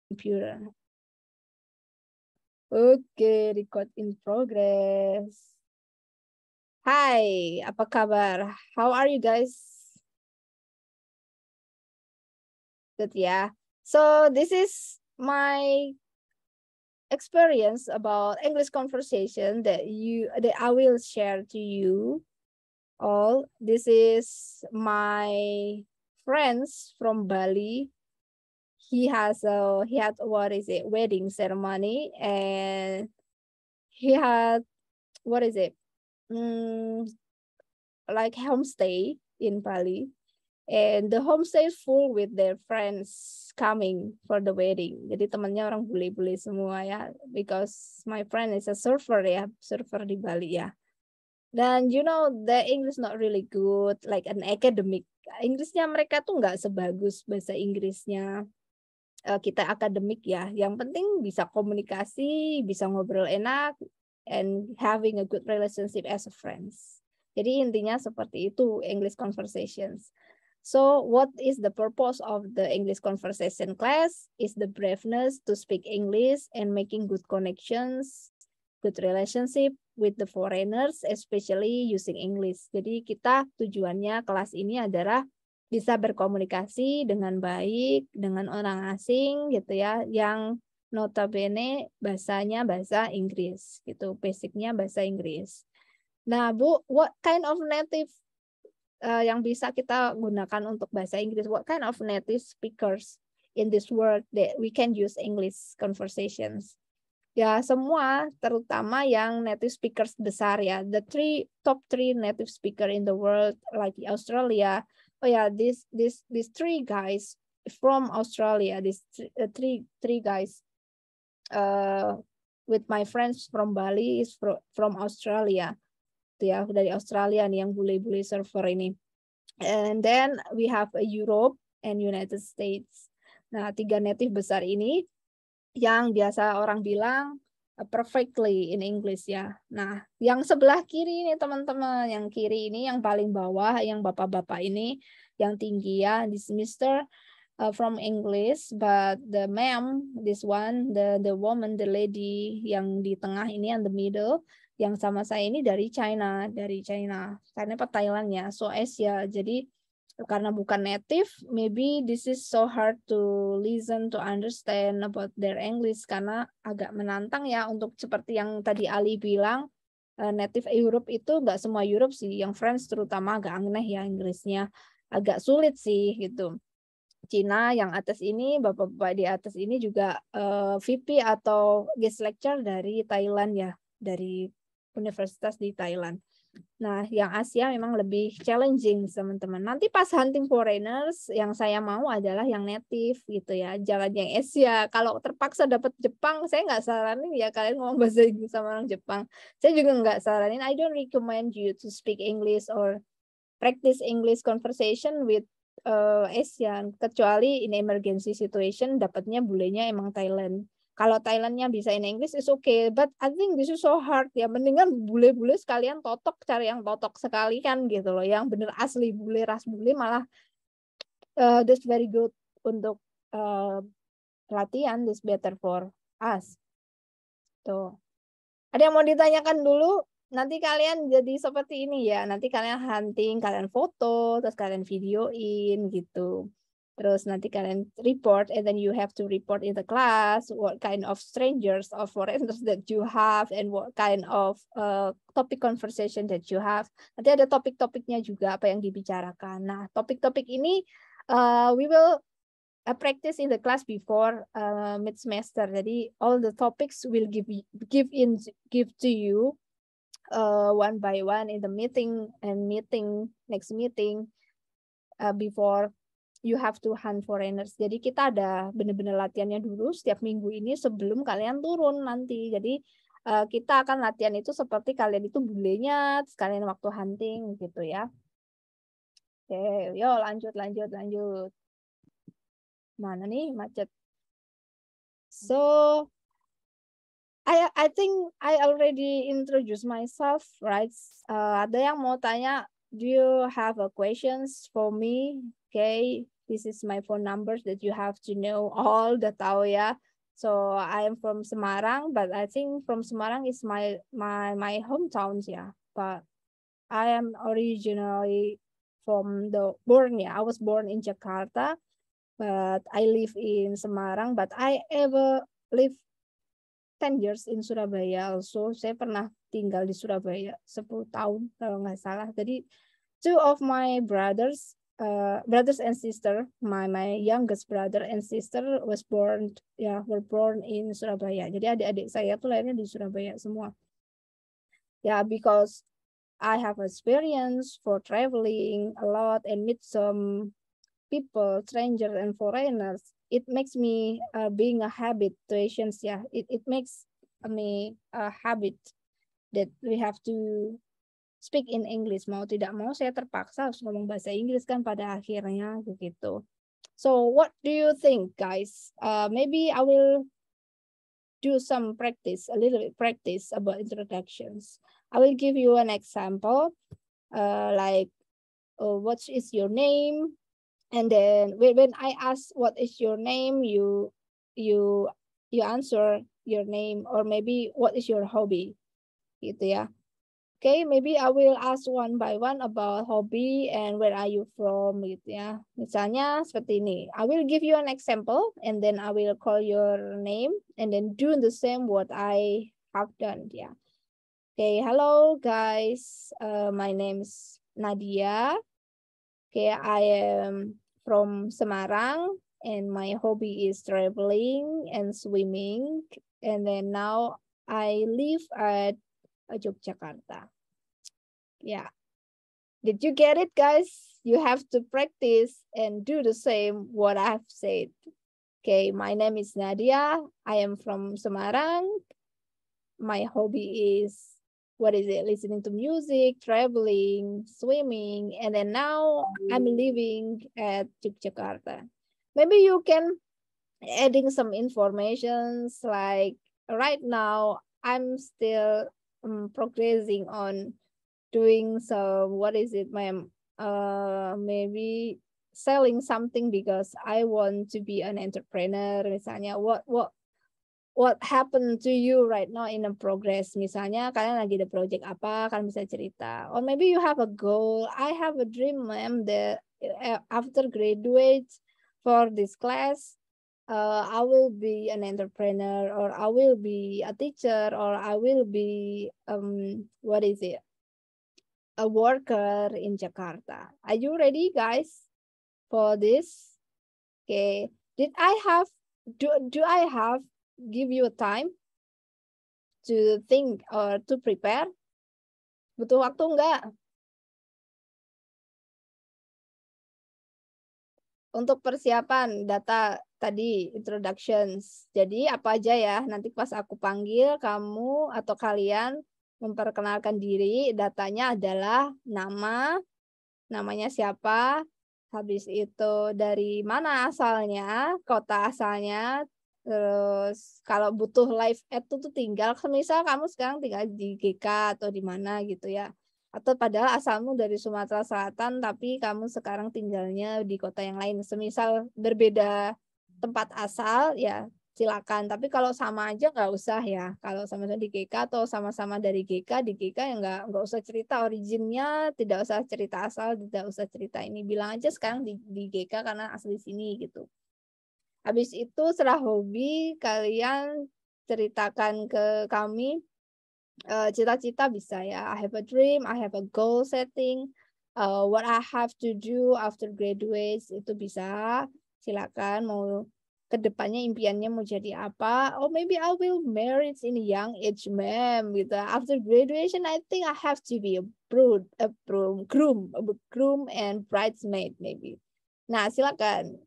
computer. Oke, record in progress. Hai, apa kabar? How are you guys? Good ya. So this is my experience about English conversation that I will share to you all. This is my friends from Bali. He had what is it, wedding ceremony, and he had what is it, like homestay in Bali, and the homestay is full with their friends coming for the wedding. Jadi temannya orang bule-bule semua ya, because my friend is a surfer ya, surfer di Bali ya. Dan you know the English not really good, like an academic. Inggrisnya mereka tuh nggak sebagus bahasa Inggrisnya kita akademik ya. Yang penting bisa komunikasi, bisa ngobrol enak, and having a good relationship as a friends. Jadi intinya seperti itu English conversations. So what is the purpose of the English conversation class? Is the braveness to speak English and making good connections, good relationship with the foreigners, especially using English. Jadi kita tujuannya kelas ini adalah bisa berkomunikasi dengan baik dengan orang asing gitu ya, yang notabene bahasanya bahasa Inggris gitu, basicnya bahasa Inggris. Nah Bu, what kind of native yang bisa kita gunakan untuk bahasa Inggris? What kind of native speakers in this world that we can use English conversations? Ya semua, terutama yang native speakers besar ya. The top three native speaker in the world, like Australia. Oh yeah, these three guys from Australia. These three guys with my friends from Bali is from Australia. Tuh ya, dari Australia nih yang bule-bule server ini. And then we have Europe and United States. Nah, tiga native besar ini yang biasa orang bilang perfectly in English ya. Nah, yang sebelah kiri ini teman-teman, yang kiri ini yang paling bawah, yang bapak-bapak ini, yang tinggi ya, this Mr. From English, but the ma'am, this one, the woman, the lady yang di tengah ini, yang the middle, yang sama saya ini dari China, karena apa Thailand ya, so Asia. Jadi karena bukan native, maybe this is so hard to listen, to understand about their English, karena agak menantang ya untuk seperti yang tadi Ali bilang, native Europe itu nggak semua Europe sih, yang French terutama agak aneh ya Inggrisnya, agak sulit sih gitu. Cina yang atas ini, bapak-bapak di atas ini juga VP atau guest lecture dari Thailand ya, dari universitas di Thailand. Nah, yang Asia memang lebih challenging, teman-teman. Nanti pas hunting foreigners, yang saya mau adalah yang native gitu ya. Jangan yang Asia. Kalau terpaksa dapat Jepang, saya nggak saranin ya kalian ngomong bahasa Inggris sama orang Jepang. Saya juga nggak saranin. I don't recommend you to speak English or practice English conversation with Asian. Kecuali in emergency situation, dapatnya bulenya emang Thailand. Kalau Thailandnya bisa in English is okay, but I think this is so hard ya. Mendingan bule-bule sekalian totok, cari yang totok sekali kan gitu loh, yang bener asli bule, ras bule malah that's very good untuk latihan, this better for us. Tuh. Ada yang mau ditanyakan dulu? Nanti kalian jadi seperti ini ya. Nanti kalian hunting, kalian foto, terus kalian videoin gitu. Terus nanti kalian report, and then you have to report in the class what kind of strangers or foreigners that you have, and what kind of topic conversation that you have. Nanti ada topik-topiknya juga apa yang dibicarakan. Nah, topik-topik ini we will practice in the class before mid semester. Jadi all the topics will give to you one by one in the next meeting before you have to hunt foreigners. Jadi kita ada benar-benar latihannya dulu setiap minggu ini sebelum kalian turun nanti. Jadi kita akan latihan itu seperti kalian itu bulenya, sekalian waktu hunting gitu ya. Oke, yuk lanjut. Mana nih macet? So I think I already introduced myself, right? Ada yang mau tanya? Do you have a questions for me? Okay. this is my phone number that you have to know all the tahu ya. So I am from Semarang, but I think from Semarang is my hometown, yeah. But I am originally from the born, yeah. I was born in Jakarta, but I live in Semarang. But I ever live 10 years in Surabaya also. Saya pernah tinggal di Surabaya 10 tahun kalau nggak salah. Jadi two of my brothers and sister, my youngest brother and sister were born in Surabaya. Jadi adik-adik saya tuh lahirnya di Surabaya semua. Yeah, because I have experience for traveling a lot and meet some people, strangers and foreigners. It makes me being a habit to Asians. Yeah, it makes me a habit that we have to speak in English. Mau tidak mau saya terpaksa harus ngomong bahasa Inggris kan pada akhirnya begitu. So what do you think, guys? Maybe I will do some practice, a little bit practice about introductions. I will give you an example, like what is your name? And then when I ask what is your name, you answer your name, or maybe what is your hobby, gitu ya. Okay, maybe I will ask one by one about hobby and where are you from, gitu ya. Misalnya seperti ini. I will give you an example and then I will call your name and then do the same what I have done, ya. Okay, hello guys. My name is Nadia. Okay, I am from Semarang and my hobby is traveling and swimming. And then now I live at Yogyakarta. Yeah. Did you get it, guys? You have to practice and do the same what I've said. Okay, my name is Nadia. I am from Semarang. My hobby is listening to music, traveling, swimming, and then now I'm living at Yogyakarta. Maybe you can adding some informations like right now I'm still progressing on doing some maybe selling something because I want to be an entrepreneur. Misalnya what happened to you right now in a progress? Misalnya kalian lagi ada project apa, kalian bisa cerita. Or maybe you have a goal. I have a dream, ma'am, that after graduate for this class, I will be an entrepreneur, or I will be a teacher, or I will be a worker in Jakarta. Are you ready, guys, for this? Okay. Do I have give you a time to think or to prepare? Butuh waktu enggak? Untuk persiapan data tadi, introductions. Jadi apa aja ya, nanti pas aku panggil kamu atau kalian memperkenalkan diri, datanya adalah namanya siapa, habis itu dari mana asalnya, kota asalnya. Terus kalau butuh live ad tuh tinggal, misal kamu sekarang tinggal di GK atau di mana gitu ya. Atau padahal asalmu dari Sumatera Selatan, tapi kamu sekarang tinggalnya di kota yang lain. Semisal berbeda tempat asal, ya silakan. Tapi kalau sama aja nggak usah ya. Kalau sama-sama di GK atau sama-sama dari GK, di GK ya nggak usah cerita originnya, tidak usah cerita asal, tidak usah cerita ini. Bilang aja sekarang di GK karena asli sini gitu. Habis itu setelah hobi, kalian ceritakan ke kami cita-cita bisa ya. I have a dream, I have a goal setting, what I have to do after graduate itu bisa. Silakan mau kedepannya impiannya mau jadi apa. Oh maybe I will marry in a young age, ma'am gitu. After graduation I think I have to be a groom and bridesmaid maybe. Nah silakan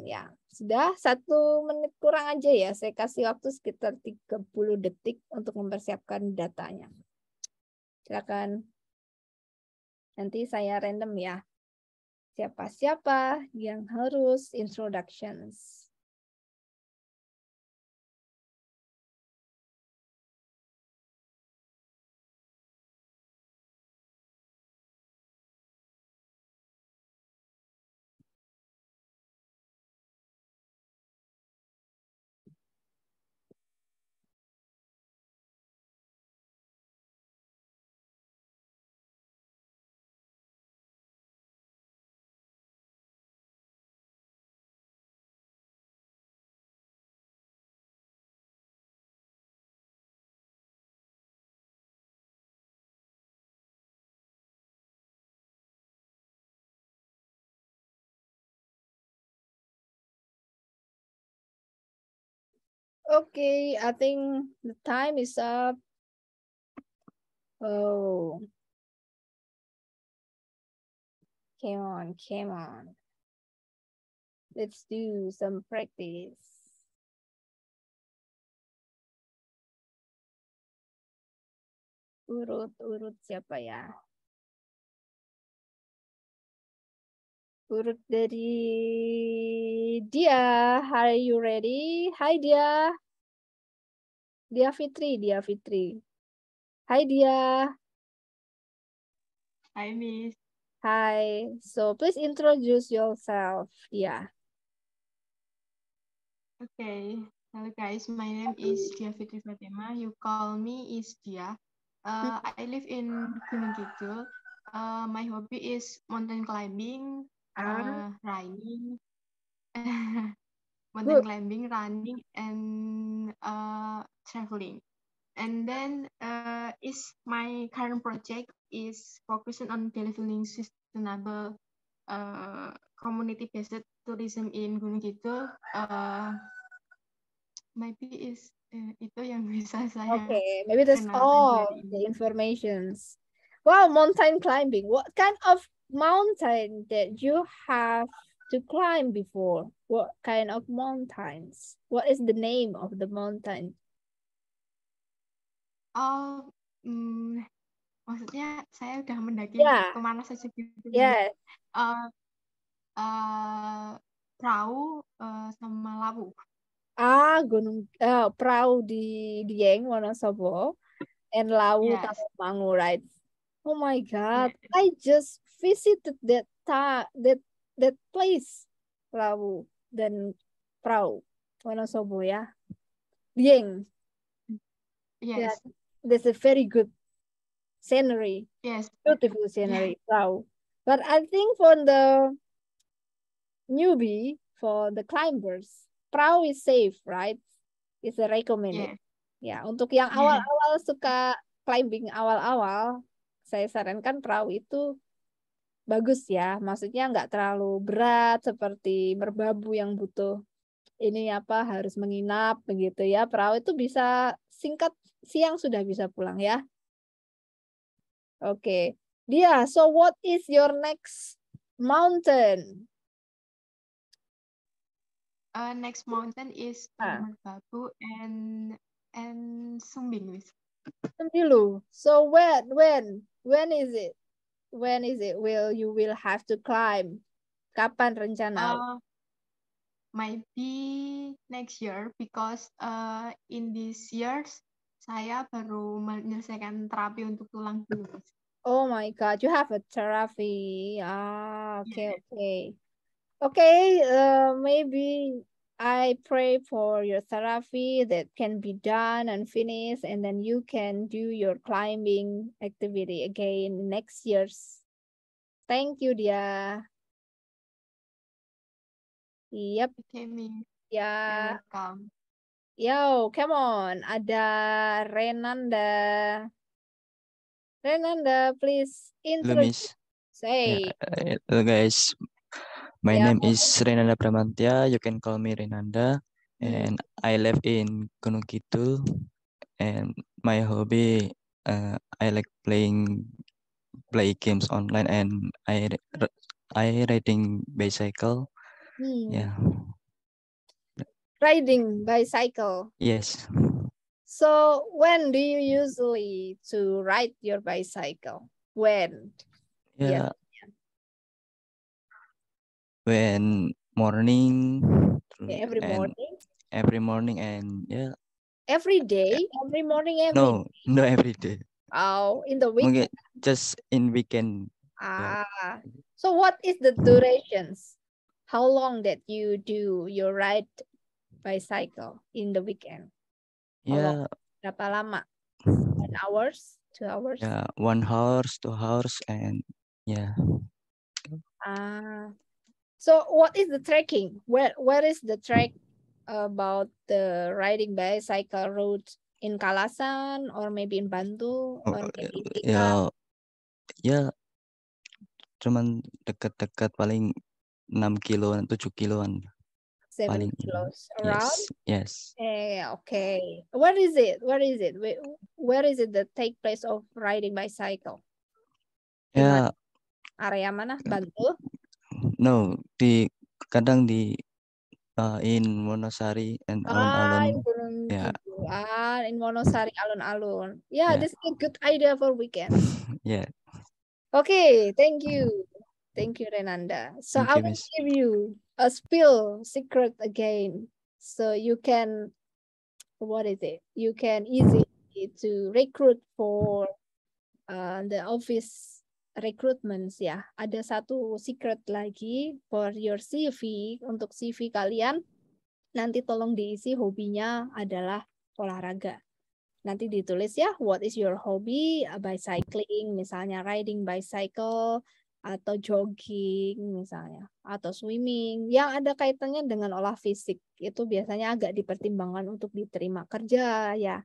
ya. Sudah 1 menit kurang aja ya. Saya kasih waktu sekitar 30 detik untuk mempersiapkan datanya. Silakan. Nanti saya random ya. Siapa-siapa yang harus introductions. Okay, I think the time is up. Oh, come on, come on. Let's do some practice. Urut siapa ya? Urut dari Dia. Are you ready? Hai Dia. Dia Fitri, Dia Fitri. Hai Dia. Hi, Miss. Hi. So please introduce yourself. Dia. Okay. Hello, guys. My name is Dia Fitri Fatima. You call me is Dia. I live in Gunung Kidul. My hobby is mountain climbing, running, mountain Good. climbing, running, and traveling. And then is my current project is focusing on delivering sustainable community-based tourism in Gunung Kidul. Maybe is itu yang bisa saya Okay, maybe that's kenalkan all dari the ini. informations. Wow, mountain climbing. What kind of mountain that you have to climb before? What kind of mountains? What is the name of the mountain? Oh, maksudnya saya udah mendaki Yeah, kemana saja gitu. yeah. Uh, Perahu sama Lawu. Gunung Perahu di Dieng, Wonosobo, and Lawu Yes. Tawangmangu, right? Oh my God, Yes. I just visited that place, Lawu dan Perahu, Wonosobo ya. Dieng. Yeah, Yes. that's a very good scenery, Yes. beautiful Yeah. scenery, Perahu. But I think for the newbie, for the climbers, Perahu is safe, right? It's a recommended. Yeah. Ya, untuk yang awal-awal suka climbing awal-awal, saya sarankan perahu itu bagus ya. Maksudnya nggak terlalu berat seperti merbabu yang butuh ini apa harus menginap begitu ya. Perahu itu bisa singkat siang sudah bisa pulang ya. Oke. Dia, so what is your next mountain? Next mountain is Merbabu and Sumbing. Sembilu. So when is it? When is it you will have to climb? Kapan rencana? Might be next year because in this years saya baru menyelesaikan terapi untuk tulang dulu. Oh my God, you have a therapy. Okay, Yeah. okay. Okay, maybe I pray for your therapy that can be done and finished, and then you can do your climbing activity again next year's. Thank you, Dia. Yep. Okay, me. Ya. Welcome. Yo, come on. Ada Renanda. Renanda, please Hello, introduce. Miss. Say. Hello, guys. My Yeah. name is Renanda Pramantia. You can call me Renanda. And I live in Gunung Kidul. And my hobby, I like play games online, and I riding bicycle. Yeah. Riding bicycle. Yes. So when do you usually to ride your bicycle? When? Yeah. When morning. Every And morning? every morning, and yeah. Every day? Every morning, every day? No, every day. Oh, in the Mungkin weekend? just in weekend. So what is the durations? How long that you do your ride bicycle in the weekend? Yeah. Berapa lama? 1 hours? 2 hours? Yeah, 1 hour, 2 hours, and yeah. So what is the trekking? Where is the trek about the riding bicycle route in Kalasan or maybe in Bantul or maybe in Blitar? Ya cuman dekat-dekat paling 6 kiloan, 7 kiloan. 7 paling kilos around. yes. Okay. Where is it? Where is it? Where is it that take place of riding bicycle? Di mana? Ya, Area mana? Bantul? no, kadang di in Wonosari and In alun-alun. Gunung Ya, Kidul. In Wonosari, alun-alun. Yeah, ya, this is a good idea for weekends. ya. Okay, thank you. Thank you, Renanda. So Thank I you, will Miss. give you a spill secret again. So you can, what is it? You can easily to recruit for the office recruitments ya. Ada satu secret lagi for your CV. Untuk CV kalian, nanti tolong diisi hobinya adalah olahraga. Nanti ditulis ya, what is your hobby? Bicycling, misalnya riding bicycle, atau jogging misalnya, atau swimming, yang ada kaitannya dengan olah fisik. Itu biasanya agak dipertimbangkan untuk diterima kerja ya.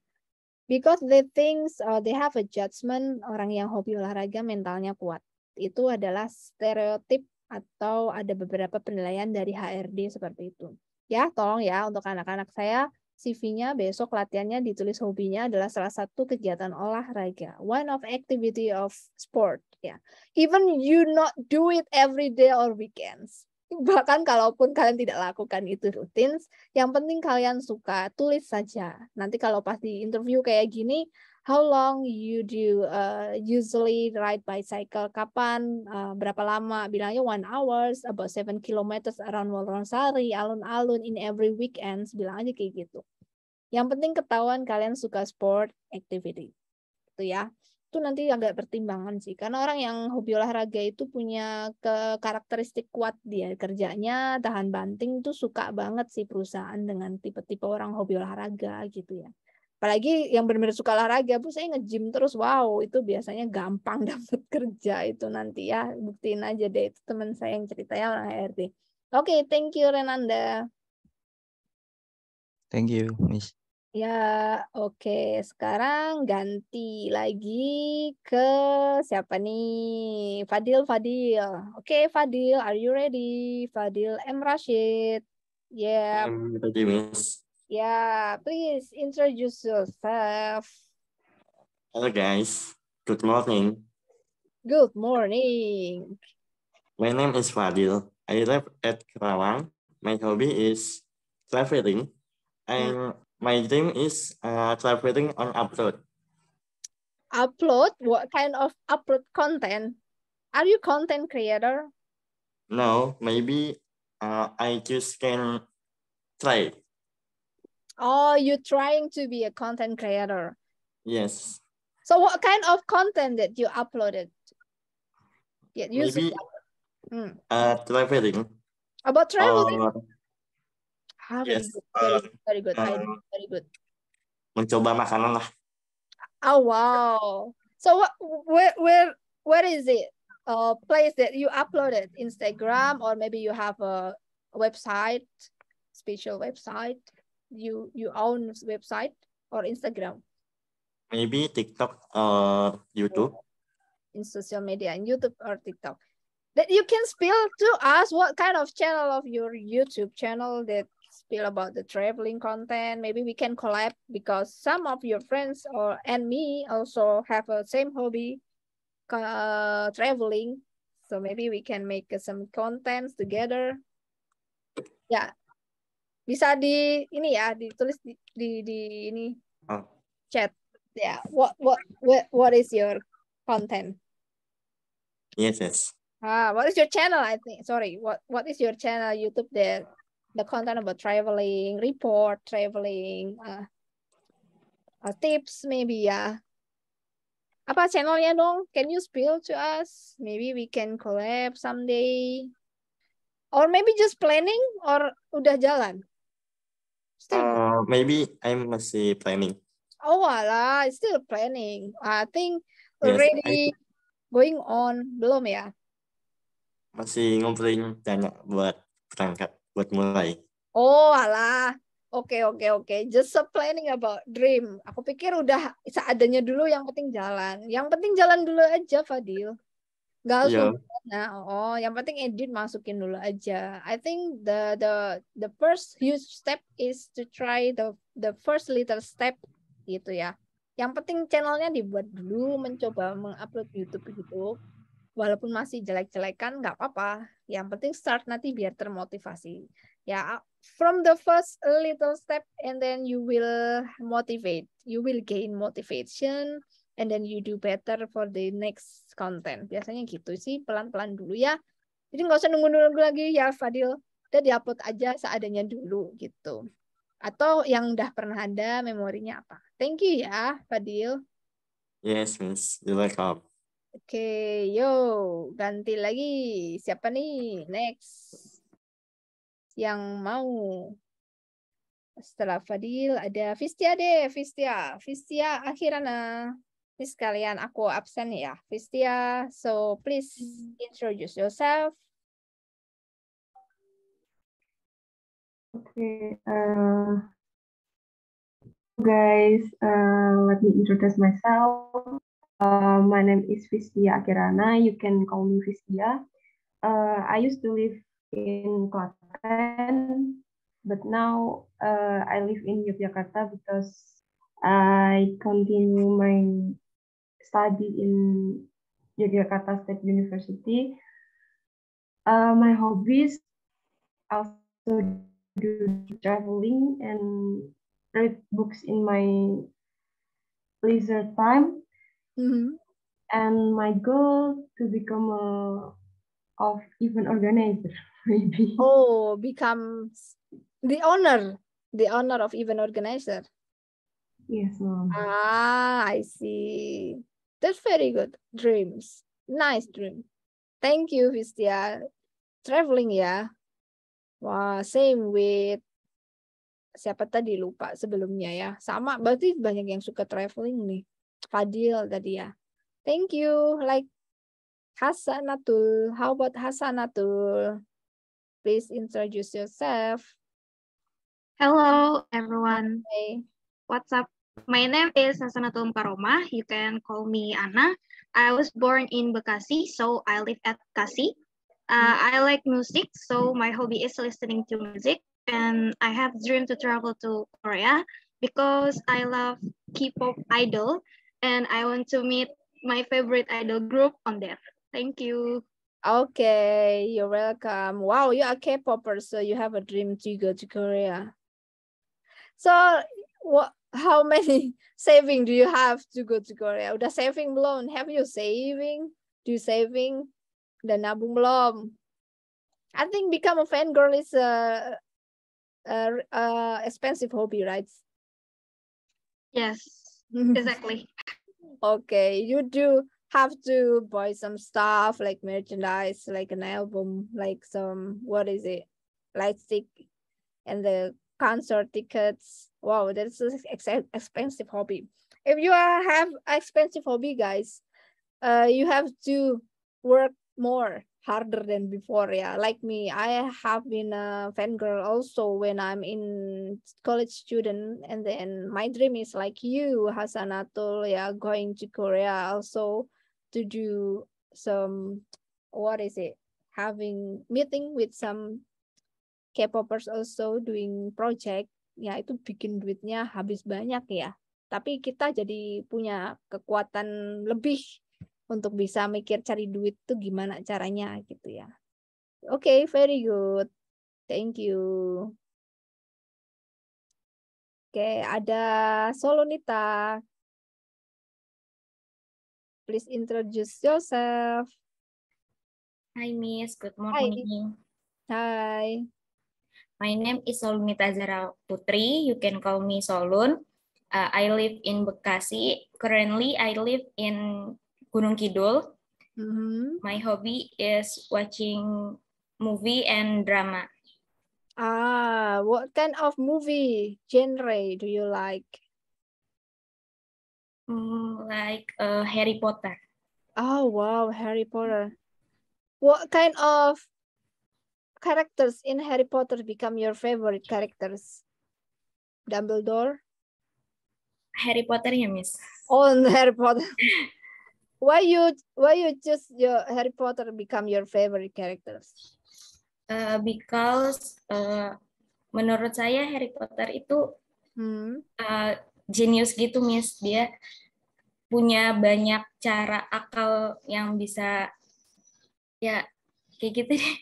Because they think they have a judgment, orang yang hobi olahraga mentalnya kuat. Itu adalah stereotip atau ada beberapa penilaian dari HRD seperti itu. Ya, tolong ya untuk anak-anak saya, CV-nya besok latihannya ditulis hobinya adalah salah satu kegiatan olahraga. One of activity of sport. Ya, even you not do it every day or weekends. Bahkan kalaupun kalian tidak lakukan itu rutin, yang penting kalian suka, tulis saja. Nanti kalau pas di interview kayak gini, how long you do usually ride bicycle? Kapan? Berapa lama? Bilangnya 1 hours, about 7 kilometers around Wonosari, alun-alun in every weekends. Bilang aja kayak gitu. Yang penting ketahuan kalian suka sport activity. Itu ya. Itu nanti agak pertimbangan sih. Karena orang yang hobi olahraga itu punya karakteristik kuat dia kerjanya, tahan banting itu suka banget sih perusahaan dengan tipe-tipe orang hobi olahraga gitu ya. Apalagi yang benar-benar suka olahraga, Bu, saya nge-gym terus, wow, itu biasanya gampang dapat kerja itu nanti ya. Buktiin aja deh, itu teman saya yang ceritanya orang HRD. Oke, thank you Renanda. Thank you, Miss. Ya, oke. Sekarang ganti lagi ke siapa nih? Fadil. Oke, Fadil, are you ready? Fadil M. Rashid. Yeah, I'm ready, Miss. yeah. Please introduce yourself. Hello, guys. Good morning. Good morning. My name is Fadil. I live at Kerawang. My hobby is traveling, and my dream is traveling on upload. Upload? What kind of upload content? Are you content creator? No, maybe I just can try. Oh, you're trying to be a content creator. Yes. So what kind of content that you uploaded? Yeah, Maybe traveling. About traveling? Yes. Very good. Very good. Mencoba makanan lah. Oh wow! So where is it? Place that you uploaded? Instagram, or maybe you have a website, special website. You own website or Instagram? Maybe TikTok or YouTube. In social media, in YouTube or TikTok. That you can spill to us what kind of channel of your YouTube channel that spill about the traveling content. Maybe we can collab because some of your friends and me also have a same hobby, traveling. So maybe we can make some contents together. Ya, bisa di ini ya, ditulis di ini chat. Ya, what is your content? Yes. What is your channel? I think. Sorry. What is your channel YouTube? The content about traveling, report traveling, tips maybe ya. Apa channelnya dong? Can you spill to us? Maybe we can collab someday. Or maybe just planning or udah jalan? Still. Maybe I'm masih planning. Oh wala, still planning. I think Yes, already going on. Belum ya? Masih ngumpulin dana buat berangkat, buat mulai. Oh alah, oke. Just planning about dream. Aku pikir udah seadanya dulu, yang penting jalan. Yang penting jalan dulu aja, Fadil. Nggak harus Yeah. nah, oh, yang penting edit masukin dulu aja. I think the first huge step is to try the first little step gitu ya. Yang penting channelnya dibuat dulu, mencoba mengupload YouTube gitu. Walaupun masih jelek-jelekan nggak apa-apa. Yang penting start nanti biar termotivasi. Ya, from the first little step and then you will motivate. You will gain motivation and then you do better for the next content. Biasanya gitu sih, pelan-pelan dulu ya. Jadi nggak usah nunggu-nunggu lagi ya, Fadil. Udah diupload aja seadanya dulu gitu. Atau yang udah pernah ada memorinya apa. Thank you ya, Fadil. Yes, Miss. You're welcome. Oke, yo, ganti lagi. Siapa nih? Next. Yang mau. Setelah Fadil ada Vistia deh, Vistia. Vistia Akhirana. Ini sekalian aku absen ya, Vistia. So please introduce yourself. Okay, guys, let me introduce myself. My name is Vistia Akirana. You can call me Vistia. I used to live in Klaten, but now I live in Yogyakarta because I continue my study in Yogyakarta State University. My hobbies also do traveling and read books in my leisure time. Mhm. And my goal to become of event organizer, maybe. Oh, becomes the owner of event organizer. Yes, Mom. Ah, I see. That's very good. Dreams. Nice dream. Thank you, Vistia. Traveling ya. Wah, same with siapa tadi lupa sebelumnya ya. Sama, berarti banyak yang suka traveling nih. Fadil tadi ya. Thank you. Like Hasanatul. How about Hasanatul? Please introduce yourself. Hello, everyone. Hey. What's up? My name is Hasanatul Mukaromah. You can call me Anna. I was born in Bekasi, so I live at Bekasi. I like music, so my hobby is listening to music. And I have dream to travel to Korea because I love K-pop idol, and I want to meet my favorite idol group on there. Thank you. Okay, you're welcome. Wow, you are K-popper, so you have a dream to go to Korea. So, how many saving do you have to go to Korea? Udah saving belum? Have you saving? Do you saving? Udah nabung belum? I think become a fangirl is a expensive hobby, right? Yes, exactly. Okay, you do have to buy some stuff like merchandise, like an album, like some, what is it? Light stick and the concert tickets. Wow, that's an expensive hobby. If you have expensive hobby, guys, you have to work more harder than before. Yeah, like me, I have been a fangirl also when I'm in college student, and then my dream is like you, Hasanatul, yeah, going to Korea also to do some, what is it, having meeting with some K-popers also doing project. Ya, itu bikin duitnya habis banyak ya. Tapi kita jadi punya kekuatan lebih untuk bisa mikir cari duit tuh gimana caranya gitu ya. Oke, very good. Thank you. Oke, ada Solonita. Please introduce yourself. Hi, Miss. Good Hi. morning. Hi. My name is Solunita Zara Putri. You can call me Solun. I live in Bekasi. Currently, I live in Gunung Kidul. My hobby is watching movie and drama. Ah, what kind of movie genre do you like? Like Harry Potter. Oh, wow, Harry Potter. What kind of characters in Harry Potter become your favorite characters? Dumbledore? Harry Potter ya, Miss. Oh, Harry Potter. Why you choose your Harry Potter become your favorite characters? Because menurut saya Harry Potter itu genius gitu, Miss. Dia punya banyak cara akal yang bisa ya kayak gitu deh.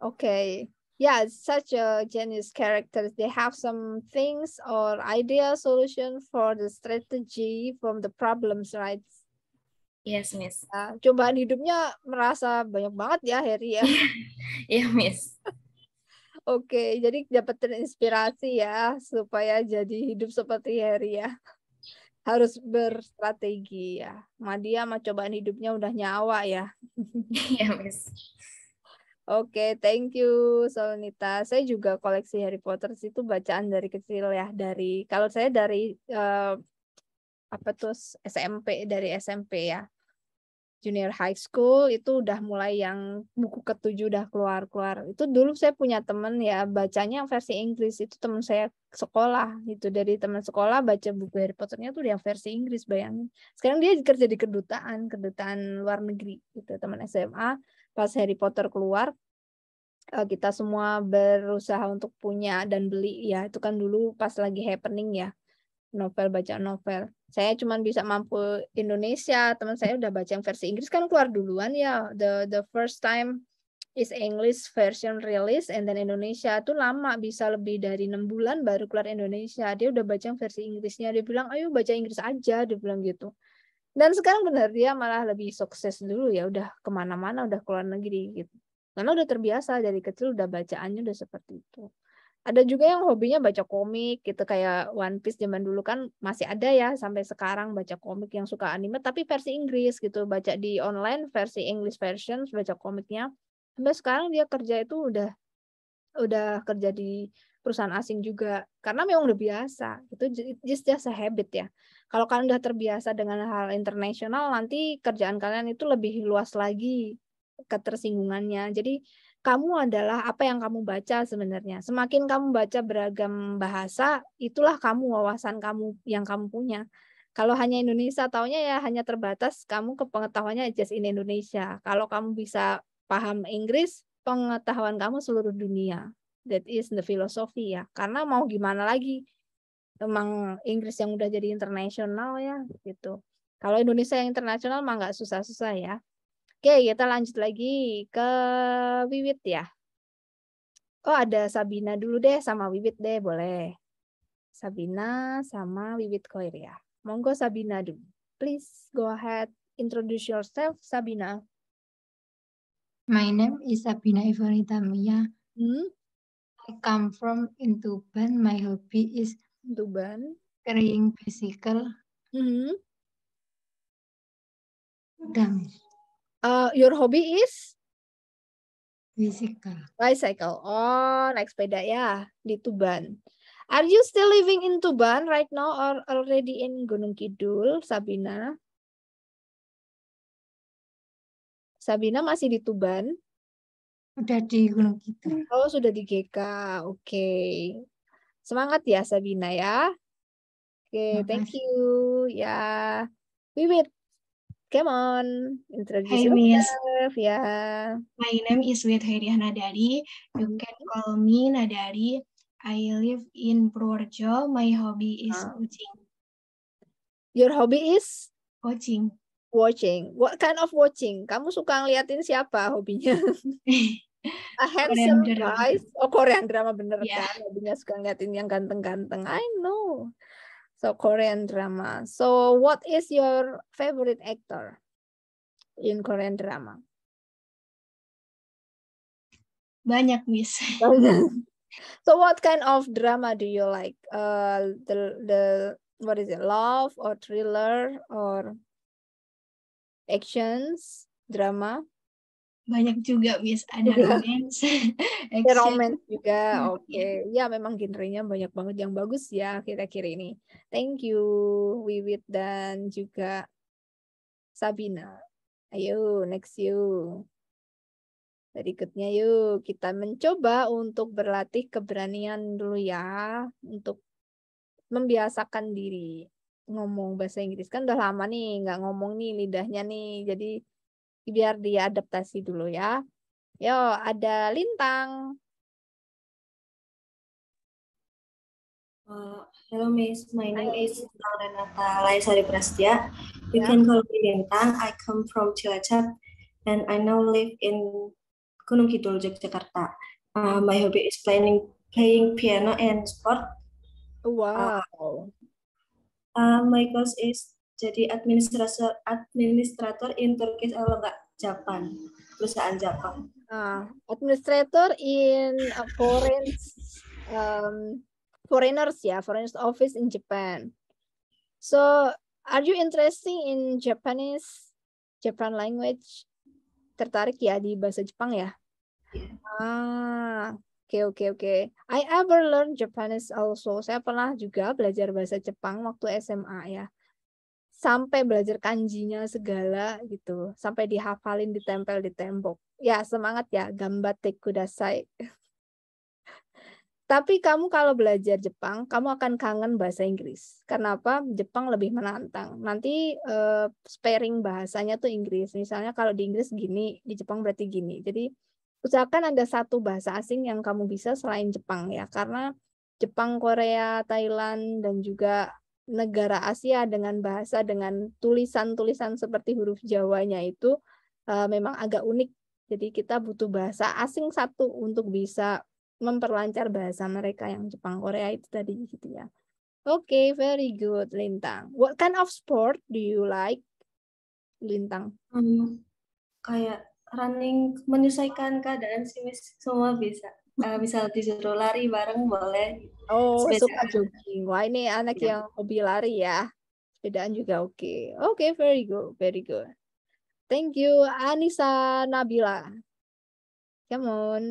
Okay. Yeah, such a genius characters. They have some things or idea solution for the strategy from the problems, right? Yes, Miss. Cobaan hidupnya merasa banyak banget ya, Harry ya. Iya, Miss. Oke, jadi dapat terinspirasi ya supaya jadi hidup seperti Harry ya. Harus berstrategi ya. Dia sama cobaan hidupnya udah nyawa ya. Iya, Miss. Oke, thank you Solnita. Saya juga koleksi Harry Potter itu bacaan dari kecil ya. Kalau saya dari SMP, dari SMP ya. Junior high school itu udah mulai yang buku ke-7 udah keluar. Itu dulu saya punya temen ya, bacanya versi Inggris. Itu teman saya sekolah. Itu dari teman sekolah baca buku Harry Potternya tuh yang versi Inggris, bayangin. Sekarang dia kerja di kedutaan luar negeri gitu, teman SMA. Pas Harry Potter keluar, kita semua berusaha untuk punya dan beli ya. Itu kan dulu pas lagi happening ya, baca novel. Saya cuma bisa mampu Indonesia, teman saya udah baca yang versi Inggris kan keluar duluan ya. The first time is English version release, and then Indonesia tuh lama, bisa lebih dari 6 bulan baru keluar Indonesia. Dia udah baca yang versi Inggrisnya, dia bilang ayo baca Inggris aja, dia bilang gitu. Dan sekarang benar dia malah lebih sukses dulu ya, udah kemana-mana, udah keluar negeri gitu. Karena udah terbiasa dari kecil, udah bacaannya udah seperti itu. Ada juga yang hobinya baca komik gitu, kayak One Piece zaman dulu kan masih ada ya sampai sekarang, baca komik, yang suka anime tapi versi Inggris gitu, baca di online versi English version, baca komiknya. Sampai sekarang dia kerja itu udah kerja di perusahaan asing juga, karena memang udah biasa. Itu just a habit ya. Kalau kalian udah terbiasa dengan hal internasional, nanti kerjaan kalian itu lebih luas lagi ketersinggungannya. Jadi kamu adalah apa yang kamu baca sebenarnya. Semakin kamu baca beragam bahasa, itulah kamu, wawasan kamu yang kamu punya. Kalau hanya Indonesia, taunya ya hanya terbatas, kamu pengetahuannya just in Indonesia. Kalau kamu bisa paham Inggris, pengetahuan kamu seluruh dunia. That is the philosophy ya. Karena mau gimana lagi, emang Inggris yang udah jadi internasional ya gitu. Kalau Indonesia yang internasional mah nggak susah-susah ya. Oke, kita lanjut lagi ke Wiwit ya. Oh, ada Sabina dulu deh sama Wiwit deh, boleh. Sabina sama Wiwit Koir ya. Monggo Sabina dulu. Please go ahead, introduce yourself, Sabina. My name is Sabina Ivanita Mia. I come from Tuban. My hobby is Tuban. Carrying bicycle. Your hobby is? Bicycle. Bicycle. Oh, naik sepeda ya di Tuban. Are you still living in Tuban right now or already in Gunung Kidul, Sabina? Sabina masih di Tuban? Udah di Gunung Kidul. Oh, sudah di GK. Oke. Semangat ya Sabina ya. Oke, thank you. Ya. Wiwit. Come on, introduce yourself. Ya. My name is Wit Heriah Nadari. You can call me Nadari. I live in Purworejo. My hobby is watching. Your hobby is? Watching. Watching. What kind of watching? Kamu suka ngeliatin siapa hobinya? A handsome guys. Oh, Korean drama bener kan? Hobinya suka ngeliatin yang ganteng-ganteng. I know. So Korean drama. So what is your favorite actor in Korean drama? Banyak, Miss. So what kind of drama do you like? The what is it? Love or thriller or actions drama? Banyak juga, Miss. Ada romance, action. Romance juga, oke. Ya, memang genrenya banyak banget yang bagus ya akhir-akhir ini. Thank you, Wiwit dan juga Sabina. Ayo, next you. Berikutnya yuk, kita mencoba untuk berlatih keberanian dulu ya, untuk membiasakan diri. ngomong bahasa Inggris? Kan udah lama nih nggak ngomong nih lidahnya nih. Jadi biar dia adaptasi dulu ya. Yo, ada Lintang. Hello Miss, my name is Renata Laisari Prastia. You Yeah. can call me Lintang. I come from Cilacap and I now live in Gunung Kidul, Yogyakarta. My hobby is playing piano and sport. Wow. My course is jadi administrator in Turkish Japan, perusahaan Jepang. Administrator in foreigners office in Japan. So, are you interested in Japan language? Tertarik ya di bahasa Jepang ya? Okay. I ever learn Japanese also. Saya pernah juga belajar bahasa Jepang waktu SMA ya. Sampai belajar kanjinya segala gitu. Sampai dihafalin, ditempel di tembok. Ya, semangat ya. Ganbatte kudasai. Tapi kamu kalau belajar Jepang, kamu akan kangen bahasa Inggris. Kenapa? Jepang lebih menantang. Nanti sparing bahasanya tuh Inggris. Misalnya kalau di Inggris gini, di Jepang berarti gini. Jadi usahakan ada satu bahasa asing yang kamu bisa selain Jepang ya. Karena Jepang, Korea, Thailand, dan juga negara Asia dengan bahasa, dengan tulisan-tulisan seperti huruf Jawanya itu memang agak unik. Jadi kita butuh bahasa asing satu untuk bisa memperlancar bahasa mereka yang Jepang, Korea itu tadi gitu ya. Okay, very good, Lintang. What kind of sport do you like, Lintang? Kayak running, menyesuaikan keadaan sih, Miss. Semua bisa. Misal disuruh lari bareng boleh. Oh, Sepedaan. suka jogging. Wah, ini anak yang hobi lari ya. Sepedaan juga oke. Oke, very good, very good. Thank you, Anissa Nabila. Come on.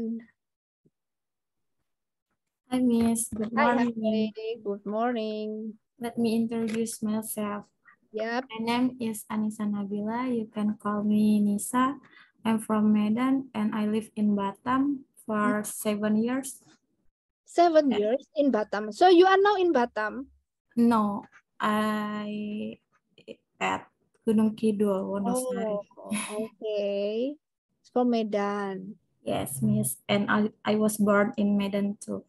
Hi, Miss. Good morning. Hi, good morning. Let me introduce myself. Yep. My name is Anissa Nabila. You can call me Nisa. I'm from Medan and I live in Batam for 7 years. 7 years in Batam. So you are now in Batam? No, I at Gunung Kidul, Wonosari. Oh, okay. It's from Medan. Yes, Miss. And I was born in Medan too.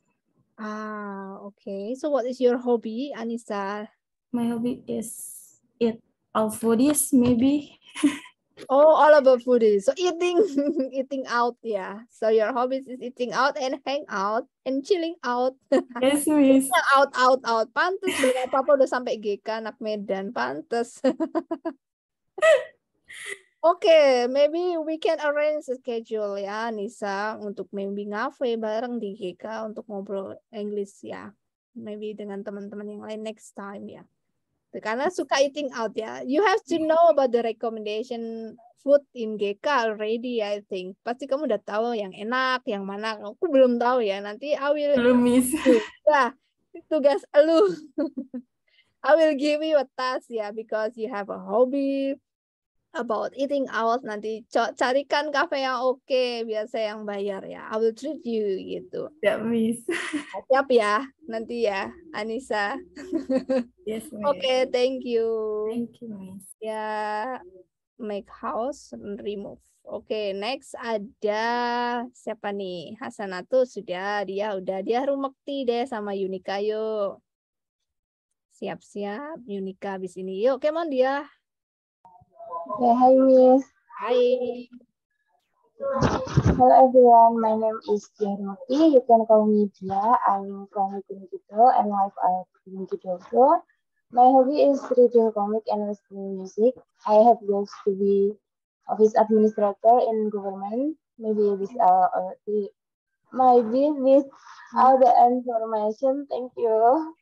Okay. So what is your hobby, Anissa? My hobby is eat all foodies, maybe. Oh, all about foodies. So eating out, yeah. So your hobbies is eating out and hang out and chilling out. Yes, Miss. out. Pantes apa udah sampai GK anak Medan, pantes. Okay, maybe we can arrange a schedule ya, Nisa, untuk maybe ngafe bareng di GK untuk ngobrol English ya. Maybe dengan teman-teman yang lain next time ya. Karena suka eating out ya. You have to know about the recommendation food in GK already, I think. Pasti kamu udah tahu yang enak, yang mana. Aku belum tahu ya. Nanti I will... Belum, Miss. Ya, tugas elu. I will give you a task ya, because you have a hobby about eating out. Nanti carikan kafe yang oke, biar saya yang bayar ya. I will treat you gitu. Ya, Miss. Siap ya, nanti ya, Anissa. Yes, Miss. Oke, thank you. Thank you, Miss. Ya, make house, remove. Oke, next ada siapa nih? Hasanatu sudah, dia rumekti deh sama Yunika, yuk. Siap-siap, Yunika habis ini. Yuk, come on dia. Yeah, hi Miss. Hi. Hello everyone, my name is Dia Rumekti. You can call me Dia. I'm from Gunung Kidul and live at Gunung Kidul too. My hobby is reading comic and listening music. I have goals to be office administrator in government. Maybe with all the information. Thank you.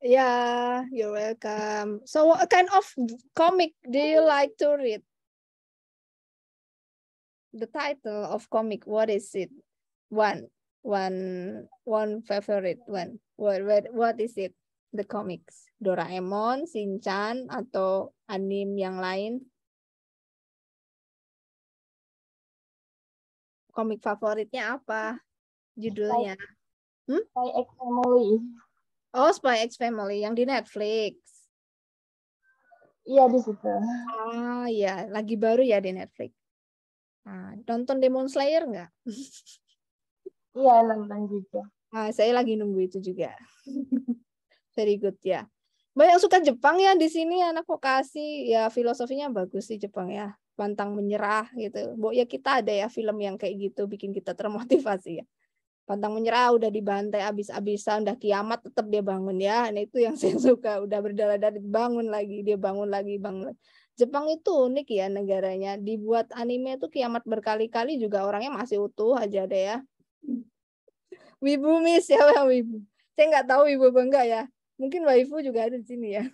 Yeah, you're welcome. So what kind of comic do you like to read? The title of comic, what is it? One favorite one. What is it? The comics. Doraemon, Shinchan, atau anime yang lain? Komik favoritnya apa? Judulnya? Spy X Family. Oh, Spy X Family yang di Netflix. Iya di situ. Ah ya, lagi baru ya di Netflix. Nah, nonton Demon Slayer nggak? Iya nonton juga. Ah, saya lagi nunggu itu juga. Very good ya. Banyak suka Jepang ya di sini anak vokasi. Ya filosofinya bagus sih Jepang ya. Pantang menyerah gitu. Ya kita ada ya film yang kayak gitu bikin kita termotivasi ya. Pantang menyerah udah dibantai abis-abisan, udah kiamat tetap dia bangun ya. Nah itu yang saya suka, udah berdarah-darah bangun lagi, dia bangun lagi, bangun lagi. Jepang itu unik ya negaranya, dibuat anime itu kiamat berkali-kali juga orangnya masih utuh aja deh ya. Wibu Miss ya, Wibu. Saya nggak tahu Wibu apa enggak ya. Mungkin waifu juga ada di sini ya.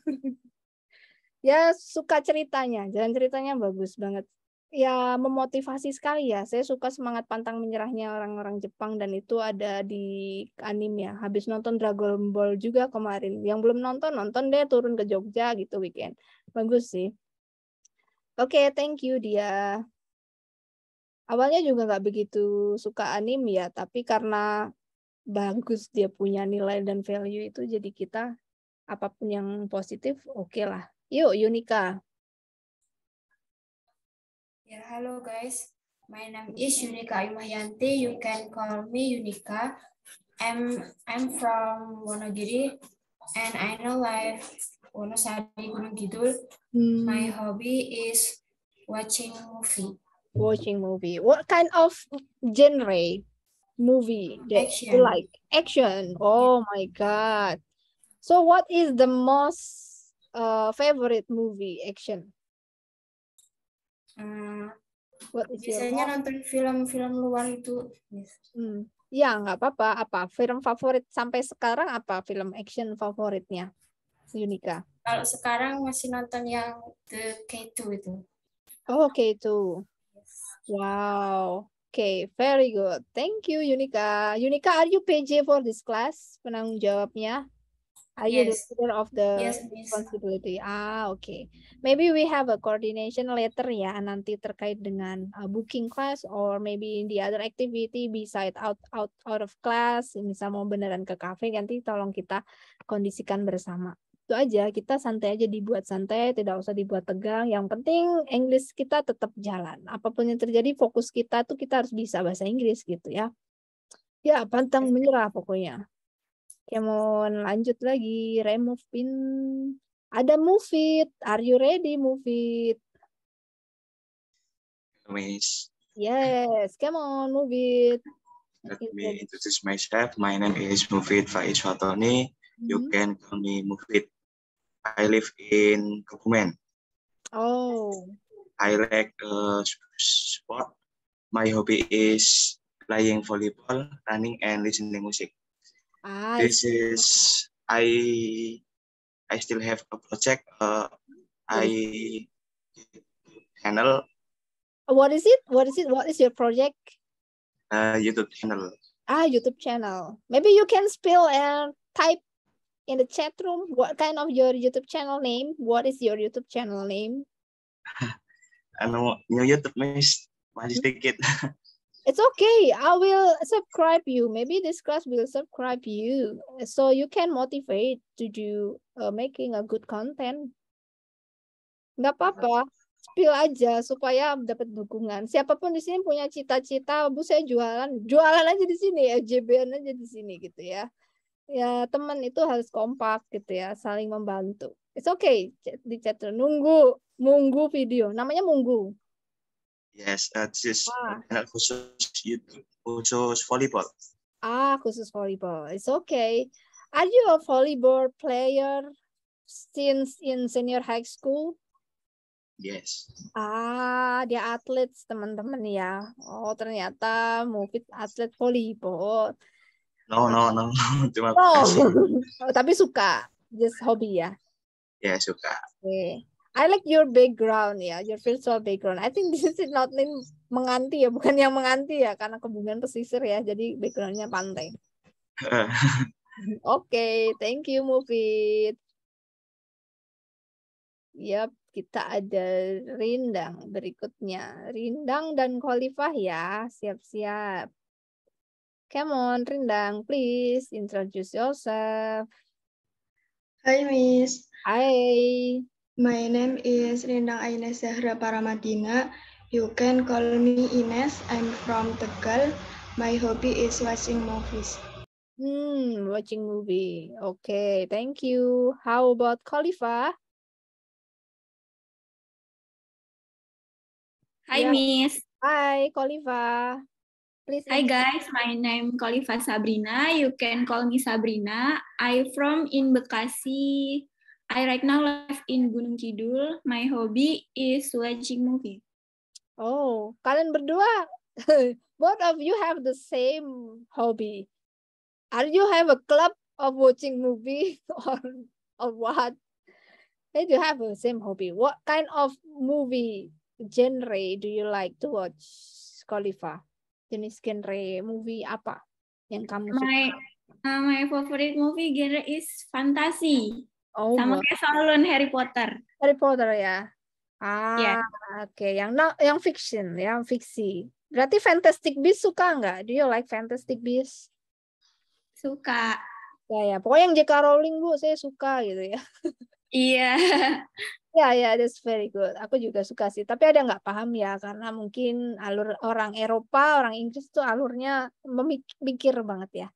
Ya suka ceritanya, jalan ceritanya bagus banget. Ya memotivasi sekali ya. Saya suka semangat pantang menyerahnya orang-orang Jepang dan itu ada di anime ya. Habis nonton Dragon Ball juga kemarin. Yang belum nonton, nonton deh turun ke Jogja gitu weekend. Bagus sih. Oke, thank you dia. Awalnya juga nggak begitu suka anime ya, tapi karena bagus dia punya nilai dan value itu jadi kita apapun yang positif oke lah. Yuk Yunika. Yeah, hello guys. My name is Yunika Imahyanti. You can call me Yunika. I'm from Wonogiri and I know life Wonosari Gunung Kidul. My hobby is watching movie. Watching movie. What kind of genre movie that Action. you like? Action. Oh my God. So what is the most favorite movie action? What is your Biasanya nonton film-film luar itu. Yes. Ya, nggak apa-apa. Apa film favorit sampai sekarang? Apa film action favoritnya, Yunika? Kalau sekarang masih nonton yang The K2 itu. Oh, K2. Wow. Okay, very good. Thank you, Yunika. Yunika, are you PJ for this class? Penanggung jawabnya? Are you the leader of the responsibility? Okay. Maybe we have a coordination later ya nanti terkait dengan booking class or maybe in the other activity beside out of class. Misal mau beneran ke cafe nanti tolong kita kondisikan bersama. Itu aja, kita santai aja, dibuat santai, tidak usah dibuat tegang. Yang penting English kita tetap jalan. Apapun yang terjadi, fokus kita tuh kita harus bisa bahasa Inggris gitu ya. Ya, pantang menyerah pokoknya. Kemon lanjut lagi, remove pin. Ada Move It. Are you ready, Move It? Miss. Yes, come on, move it. Let me introduce myself. My name is Mufid Faiz Fatoni. You can call me Mufid. I live in Kebumen. Oh. I like sport. My hobby is playing volleyball, running, and listening music. This is I still have a project. I channel. What is it? What is it? What is your project? YouTube channel. YouTube channel. Maybe you can spell and type in the chat room. What kind of your YouTube channel name? What is your YouTube channel name? New YouTube, Miss. Masih sedikit. It's okay. I will subscribe you. Maybe this class will subscribe you. So you can motivate to do making a good content. Nggak apa-apa. Spill aja supaya dapat dukungan. Siapapun di sini punya cita-cita, Bu saya jualan aja di sini, FJB-an aja di sini gitu ya. Ya teman itu harus kompak gitu ya, saling membantu. It's okay di chat nunggu video. Namanya Munggu. Yes, this is khusus YouTube, khusus volleyball. Khusus volleyball. It's okay. Are you a volleyball player since in senior high school? Yes. Dia atlet teman-teman ya. Oh, ternyata Mufid atlet volleyball. No. Cuma tapi suka. Just hobi ya. Ya, suka. Okay. I like your background ya, your virtual background. I think this is not menganti ya, bukan yang menganti ya, karena Kebumen pesisir ya, jadi backgroundnya pantai. Oke, thank you Mufid. Yap, kita ada Rindang berikutnya. Rindang dan Khalifah ya, siap-siap. Come on, Rindang, please introduce yourself. Hi, Miss. Hi. My name is Rindang Aines Zahra Paramadina. You can call me Ines. I'm from Tegal. My hobby is watching movies. Watching movie. Okay, thank you. How about Khalifa? Hi, Miss. Hi, Khalifa. Please. Hi, guys. My name Khalifa Sabrina. You can call me Sabrina. I from in Bekasi. I right now live in Gunung Kidul. My hobby is watching movie. Oh, kalian berdua, both of you have the same hobby. Are you have a club of watching movie or what? They do have the same hobby. What kind of movie genre do you like to watch, Khalifa? Jenis genre movie apa yang kamu suka? My favorite movie genre is fantasy. Oh, sama kayak Solon Harry Potter. Harry Potter ya. Yeah. Oke. Yang fiction, yang fiksi. Berarti Fantastic Beasts suka nggak? Do you like Fantastic Beasts? Suka. Ya, pokoknya yang J.K. Rowling, Bu, saya suka gitu ya. Iya. Ya, that's very good. Aku juga suka sih. Tapi ada nggak paham ya, karena mungkin alur orang Eropa, orang Inggris tuh alurnya mikir banget ya.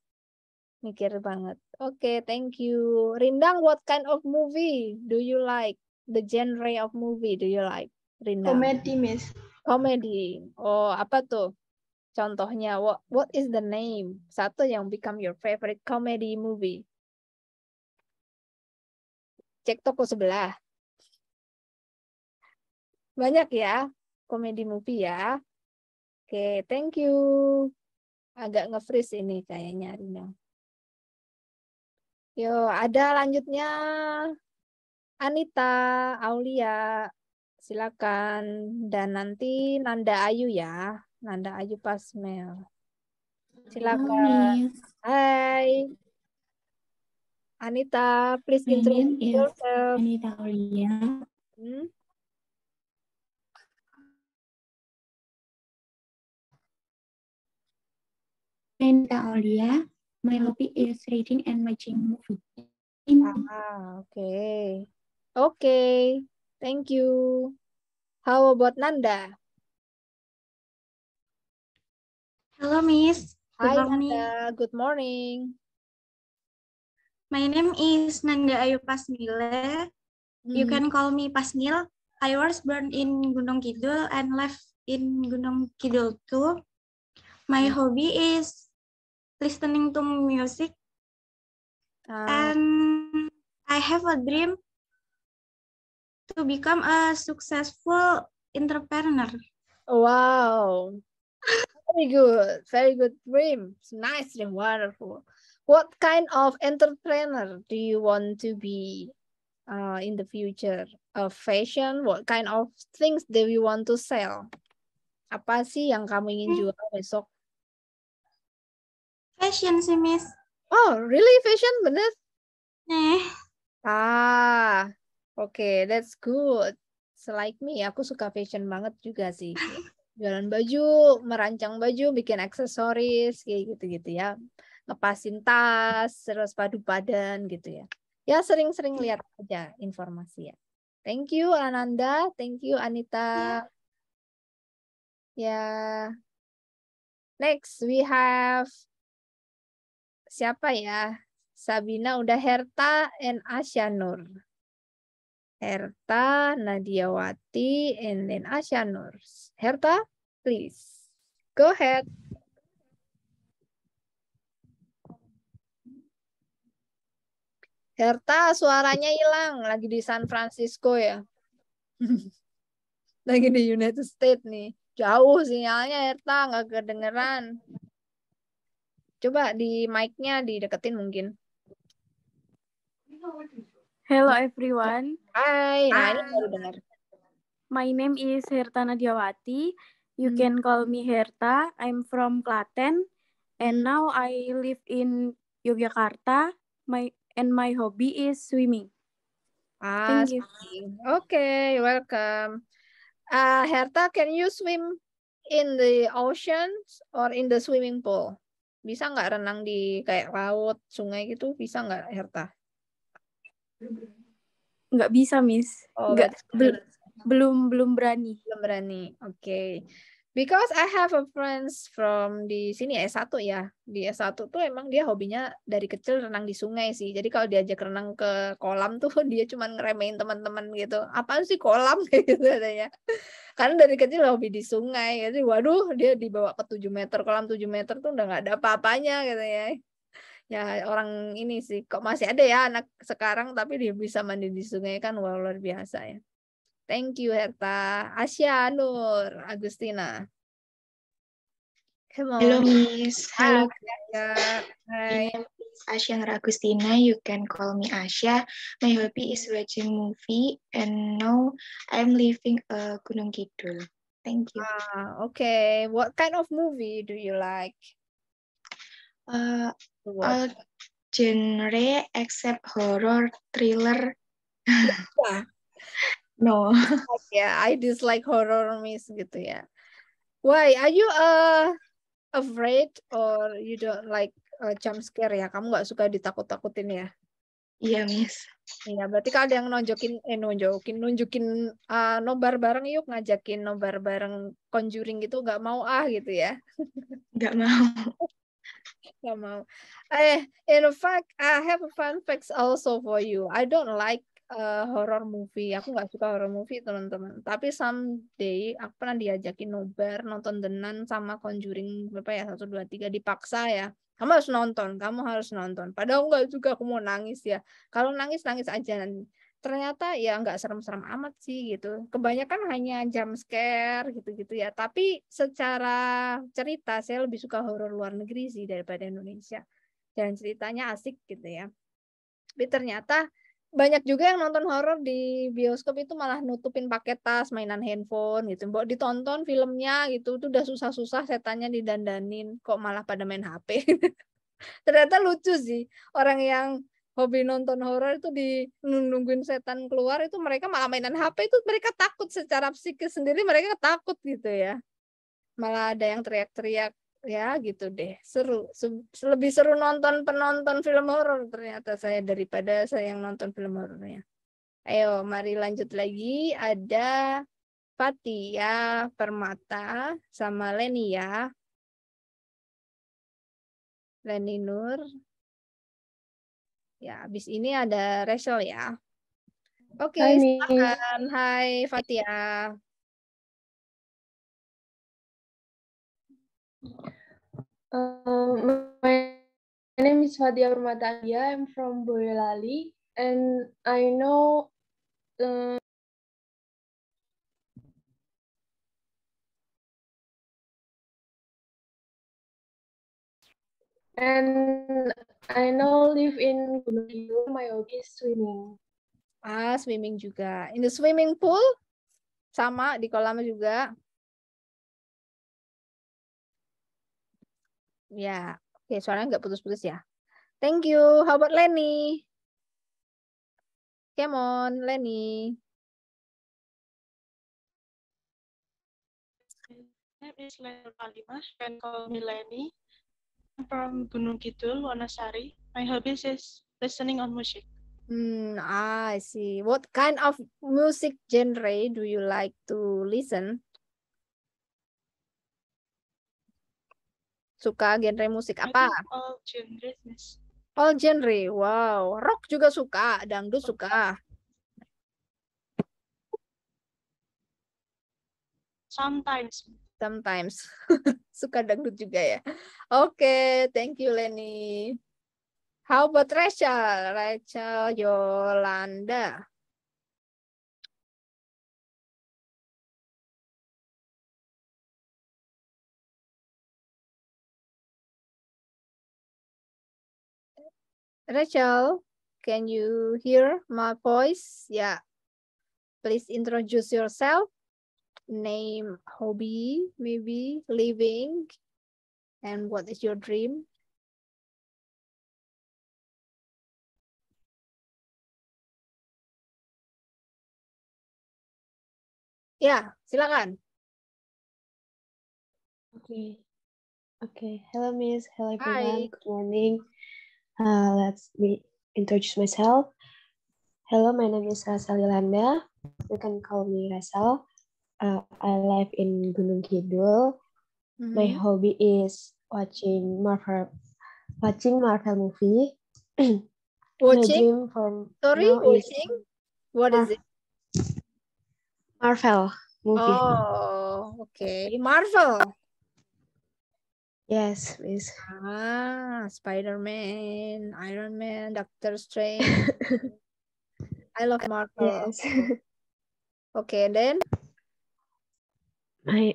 Mikir banget. Oke, thank you. Rindang, what kind of movie do you like? The genre of movie do you like, Rindang? Comedy, Miss. Comedy. Oh, apa tuh? Contohnya, what is the name? Satu yang become your favorite comedy movie. Cek toko sebelah. Banyak ya, comedy movie ya. Oke, thank you. Agak nge-freeze ini kayaknya, Rindang. Yo, ada lanjutnya Anita, Aulia, silakan. Dan nanti Nanda Ayu ya, Nanda Ayu Pasmel. Silakan. Hai. Anita, please introduce yourself. Anita Aulia. Anita Aulia. My hobby is reading and watching movies. Okay. Okay. Thank you. How about Nanda? Hello, Miss. Hi, Good morning. Nanda. Good morning. My name is Nanda Ayu Pasmile. You can call me Pasmil. I was born in Gunung Kidul and live in Gunung Kidul too. My hobby is listening to music. And I have a dream to become a successful entrepreneur. Wow. Very good dream. It's nice and wonderful. What kind of entrepreneur do you want to be in the future? Of fashion? What kind of things do you want to sell? Apa sih yang kamu ingin jual besok? Fashion sih, Miss. Oh, really fashion? Bener? Nah. Okay, that's good. Like me, aku suka fashion banget juga sih. Jualan baju, merancang baju, bikin aksesoris, kayak gitu-gitu ya. Ngepasin tas, terus padu padan gitu ya. Ya sering-sering lihat aja informasi ya. Thank you Ananda, thank you Anita. Ya. Next we have siapa ya? Sabina udah, Herta and Asya Nur. Herta, Nadiawati, and then Asya Nur. Herta, please. Go ahead. Herta, suaranya hilang. Lagi di San Francisco ya. Lagi di United States nih. Jauh sinyalnya Herta, nggak kedengeran. Coba di mic-nya dideketin mungkin. Hello everyone. Hai, nah ini baru dengar. My name is Herta Nadiawati. You can call me Herta. I'm from Klaten and now I live in Yogyakarta. My hobby is swimming. Thank you. Okay, welcome. Herta, can you swim in the ocean or in the swimming pool? Bisa nggak renang di kayak laut, sungai gitu? Bisa nggak, Herta? Nggak bisa, Miss. Oh, Nggak, berarti belum berani. Belum berani. Oke. Because I have a friends from di sini S1 ya. Di S1 tuh emang dia hobinya dari kecil renang di sungai sih. Jadi kalau diajak renang ke kolam tuh dia cuma ngeremehin teman-teman gitu. Apaan sih kolam kayak gitu katanya. Karena dari kecil hobi di sungai. Jadi waduh dia dibawa ke 7 meter. Kolam 7 meter tuh udah nggak ada apa-apanya katanya. Ya orang ini sih. Kok masih ada ya anak sekarang tapi dia bisa mandi di sungai kan. Wah, luar biasa ya. Thank you, Herta. Asya, Nur, Agustina. Come on. Hello, Miss. Hello. Hi. My name is Asya Nur Agustina. You can call me Asya. My hobby is watching movie, and now I'm living Gunung Kidul. Thank you. Okay. What kind of movie do you like? All genre except horror, thriller. No. Yeah, I dislike horror, Miss, gitu ya. Why? Are you afraid or you don't like jump scare ya? Kamu nggak suka ditakut-takutin ya? Iya, Miss. Iya, berarti kalau ada yang nunjukin nobar bareng yuk, ngajakin nobar bareng Conjuring gitu, nggak mau gitu ya? Nggak mau. Nggak mau. In fact, I have a fun facts also for you. I don't like horror movie. Aku nggak suka horror movie, teman-teman. Tapi someday aku pernah diajakin nobar nonton The Nun sama Conjuring berapa ya? 1, 2, 3 dipaksa ya. Kamu harus nonton. Padahal enggak juga, aku mau nangis ya. Kalau nangis aja. Ternyata ya nggak serem-serem amat sih gitu. Kebanyakan hanya jump scare gitu-gitu ya. Tapi secara cerita saya lebih suka horor luar negeri sih daripada Indonesia. Dan ceritanya asik gitu ya. Tapi ternyata banyak juga yang nonton horor di bioskop itu malah nutupin pakai tas, mainan handphone gitu. Mbok ditonton filmnya gitu, itu udah susah-susah setannya didandanin, kok malah pada main HP. Ternyata lucu sih. Orang yang hobi nonton horor itu nungguin setan keluar itu mereka malah mainan HP, itu mereka takut secara psikis sendiri, mereka takut gitu ya. Malah ada yang teriak-teriak ya gitu deh. Seru. Lebih seru nonton penonton film horor ternyata saya daripada saya yang nonton film horornya. Ayo mari lanjut lagi. Ada Fatia Permata sama Leni ya. Leni Nur. Ya, habis ini ada Rachel ya. Oke, silakan. Hai Fatia. My name is Fatia Permata. I'm from Boyolali, and I know live in Gunung Kidul. My hobby is swimming. Swimming juga. In the swimming pool? Sama di kolam juga. Ya, oke, suaranya nggak putus-putus ya. Thank you. How about Lenny? Come on, Lenny. My name is Lenny Kalimah. You can call me Lenny. I'm from Gunung Kidul, Wanasari. My hobby is listening on music. I see. What kind of music genre do you like to listen? Suka genre musik apa? All genres. All genre. Wow. Rock juga suka, dangdut suka. Sometimes. Suka dangdut juga ya. Oke, thank you Lenny. How about Rachel? Rachel Yolanda. Rachel, can you hear my voice? Yeah. Please introduce yourself. Name, hobby, maybe, living, and what is your dream? Ya, silakan. Okay. Hello, Miss. Hello, everyone. Hi. Good morning. Let me introduce myself. Hello, my name is Rasal Yolanda. You can call me Rasal. I live in Gunung Kidul. My hobby is watching Marvel movie. My Watching? dream from Sorry, now is watching? What is it? Marvel movie. Oh, okay. Marvel. Yes, Miss. Spider-Man, Iron Man, Doctor Strange. I love Marvel. Yes. Okay, then My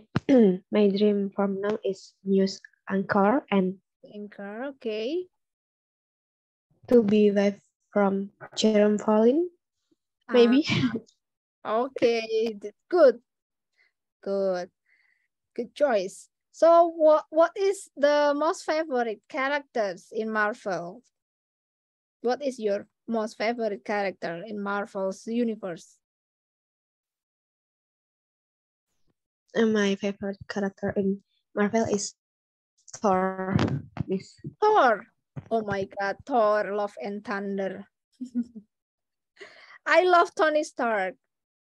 my dream from now is news anchor and Anchor. Okay. to be live from Jerome Fallin. Maybe. Okay, that's good. Good. Good choice. So what is the most favorite characters in Marvel? What is your most favorite character in Marvel's universe? My favorite character in Marvel is Thor. Miss. Thor. Oh my God, Thor, Love and Thunder. I love Tony Stark.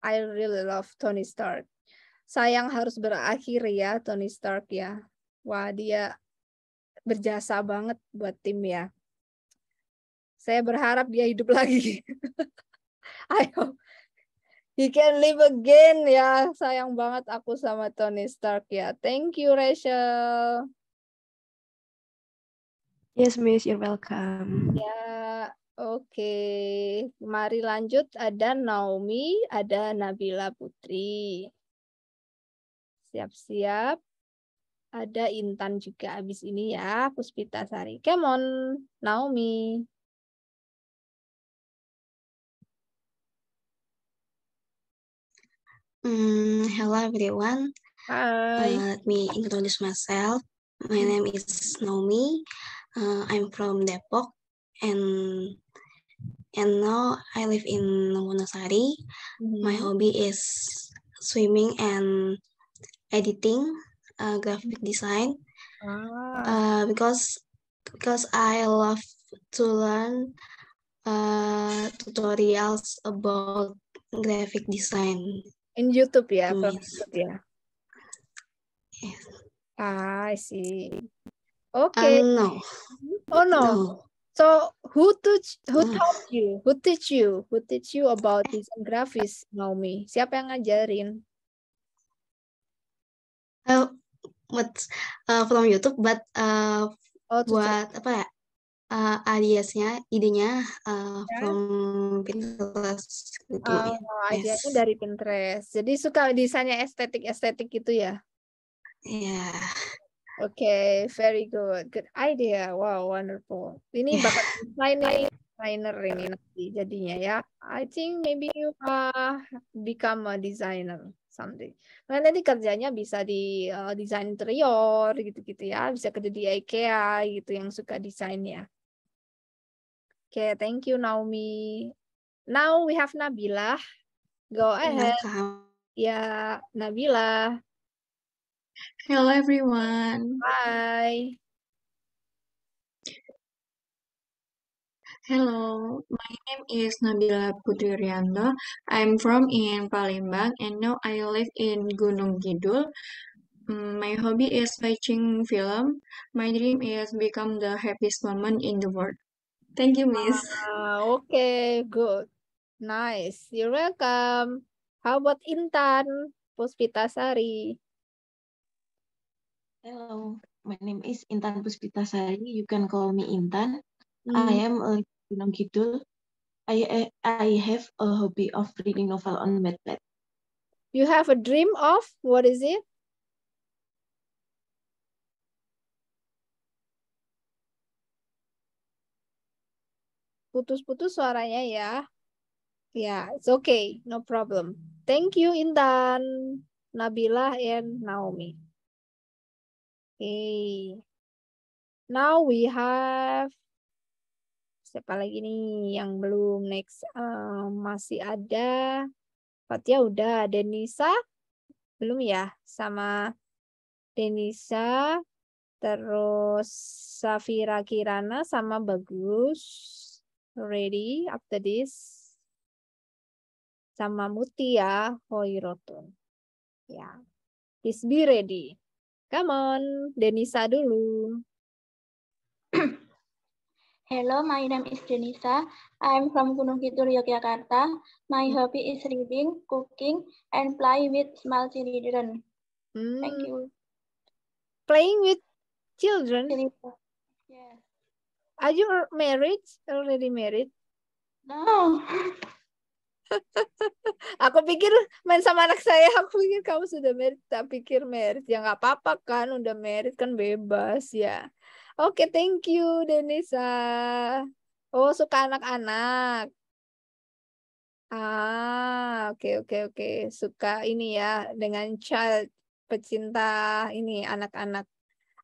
I really love Tony Stark. Sayang harus berakhir ya Tony Stark ya. Wah, dia berjasa banget buat tim ya. Saya berharap dia hidup lagi. I hope he can live again ya. Sayang banget aku sama Tony Stark ya. Thank you, Rachel. Yes, Miss, you're welcome. Ya, oke. Mari lanjut. Ada Naomi, ada Nabila Putri. Siap-siap. Ada Intan juga habis ini ya, Puspita Sari. Come on, Naomi. Hello everyone. Hi. Let me introduce myself. My name is Naomi. I'm from Depok, and now I live in Wonosari. My hobby is swimming and editing, graphic design. Because I love to learn tutorials about graphic design. In YouTube ya, from Yes. YouTube ya. Yes. I see. Okay. No. Oh no. No. So who taught you? Who teach you about design graphics, Naomi? Siapa yang ngajarin? From YouTube, but buat apa ya? idenya from Pinterest gitu. Idenya dari Pinterest. Jadi suka desainnya estetik gitu ya? Yeah. Okay, very good. Good idea. Wow, wonderful. Ini bakal designer ini nanti jadinya ya. I think maybe you become a designer someday. Nah, nanti kerjanya bisa di desain interior gitu-gitu ya. Bisa kerja di IKEA gitu yang suka desainnya. Okay, thank you Naomi. Now we have Nabila. Go ahead. Ya, Nabila. Hello everyone. Bye. Hello, my name is Nabila Putri Rianto. I'm from in Palembang and now I live in Gunung Kidul. My hobby is watching film. My dream is become the happiest woman in the world. Thank you, Miss. Okay, good. Nice. You're welcome. How about Intan Puspita Sari? Hello, my name is Intan Puspita Sari. You can call me Intan. I am a Gunung Kidul. I have a hobby of reading novel on Wattpad. You have a dream of, what is it? Putus-putus suaranya ya. Ya, it's okay. No problem. Thank you, Intan, Nabila, and Naomi. Okay. Now we have siapa lagi nih yang belum next? Masih ada Fatia udah, Denisa belum ya? Sama Denisa, terus Safira Kirana sama Bagus. Ready after this? sama Mutia Hoirotun. Ya, please be ready. Come on, Denisa dulu. Hello, my name is Denisa. I'm from Gunung Kidul, Yogyakarta. My hobby is reading, cooking, and play with small children. Thank you. Playing with children? Yes. Are you married? Already married? No. Aku pikir main sama anak saya, aku pikir kamu sudah married, tak pikir married. Ya nggak apa-apa kan, udah married kan bebas ya. Oke, thank you Denisa. Oh, suka anak-anak. Oke. Suka ini ya, dengan child, pecinta ini anak-anak.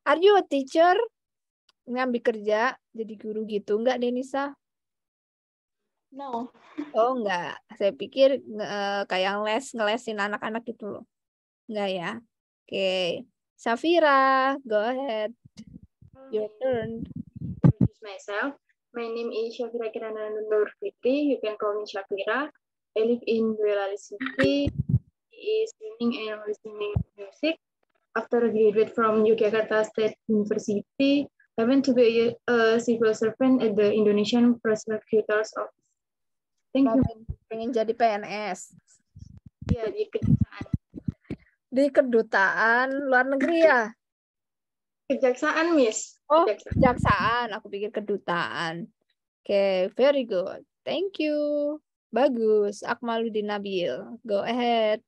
Are you a teacher? Ngambil kerja jadi guru gitu, enggak Denisa? No. Oh enggak, saya pikir kayak ngelesin anak-anak gitu loh. Enggak ya? Oke. Safira, go ahead. Your turn. Introduce myself. My name is Shafira Kirana Nur Fitri. You can call me Shafira. I live in Boyolali City. Is singing and listening music. After graduate from Yogyakarta State University, I went to be a civil servant at the Indonesian Prosecutor's Office. Thank you. Pengen jadi PNS. Iya, di kejaksaan. Di kedutaan luar negeri ya? Kejaksaan, Miss. Oh, kejaksaan. Aku pikir kedutaan. Oke, very good. Thank you. Bagus. Akmaluddin Nabil. Go ahead.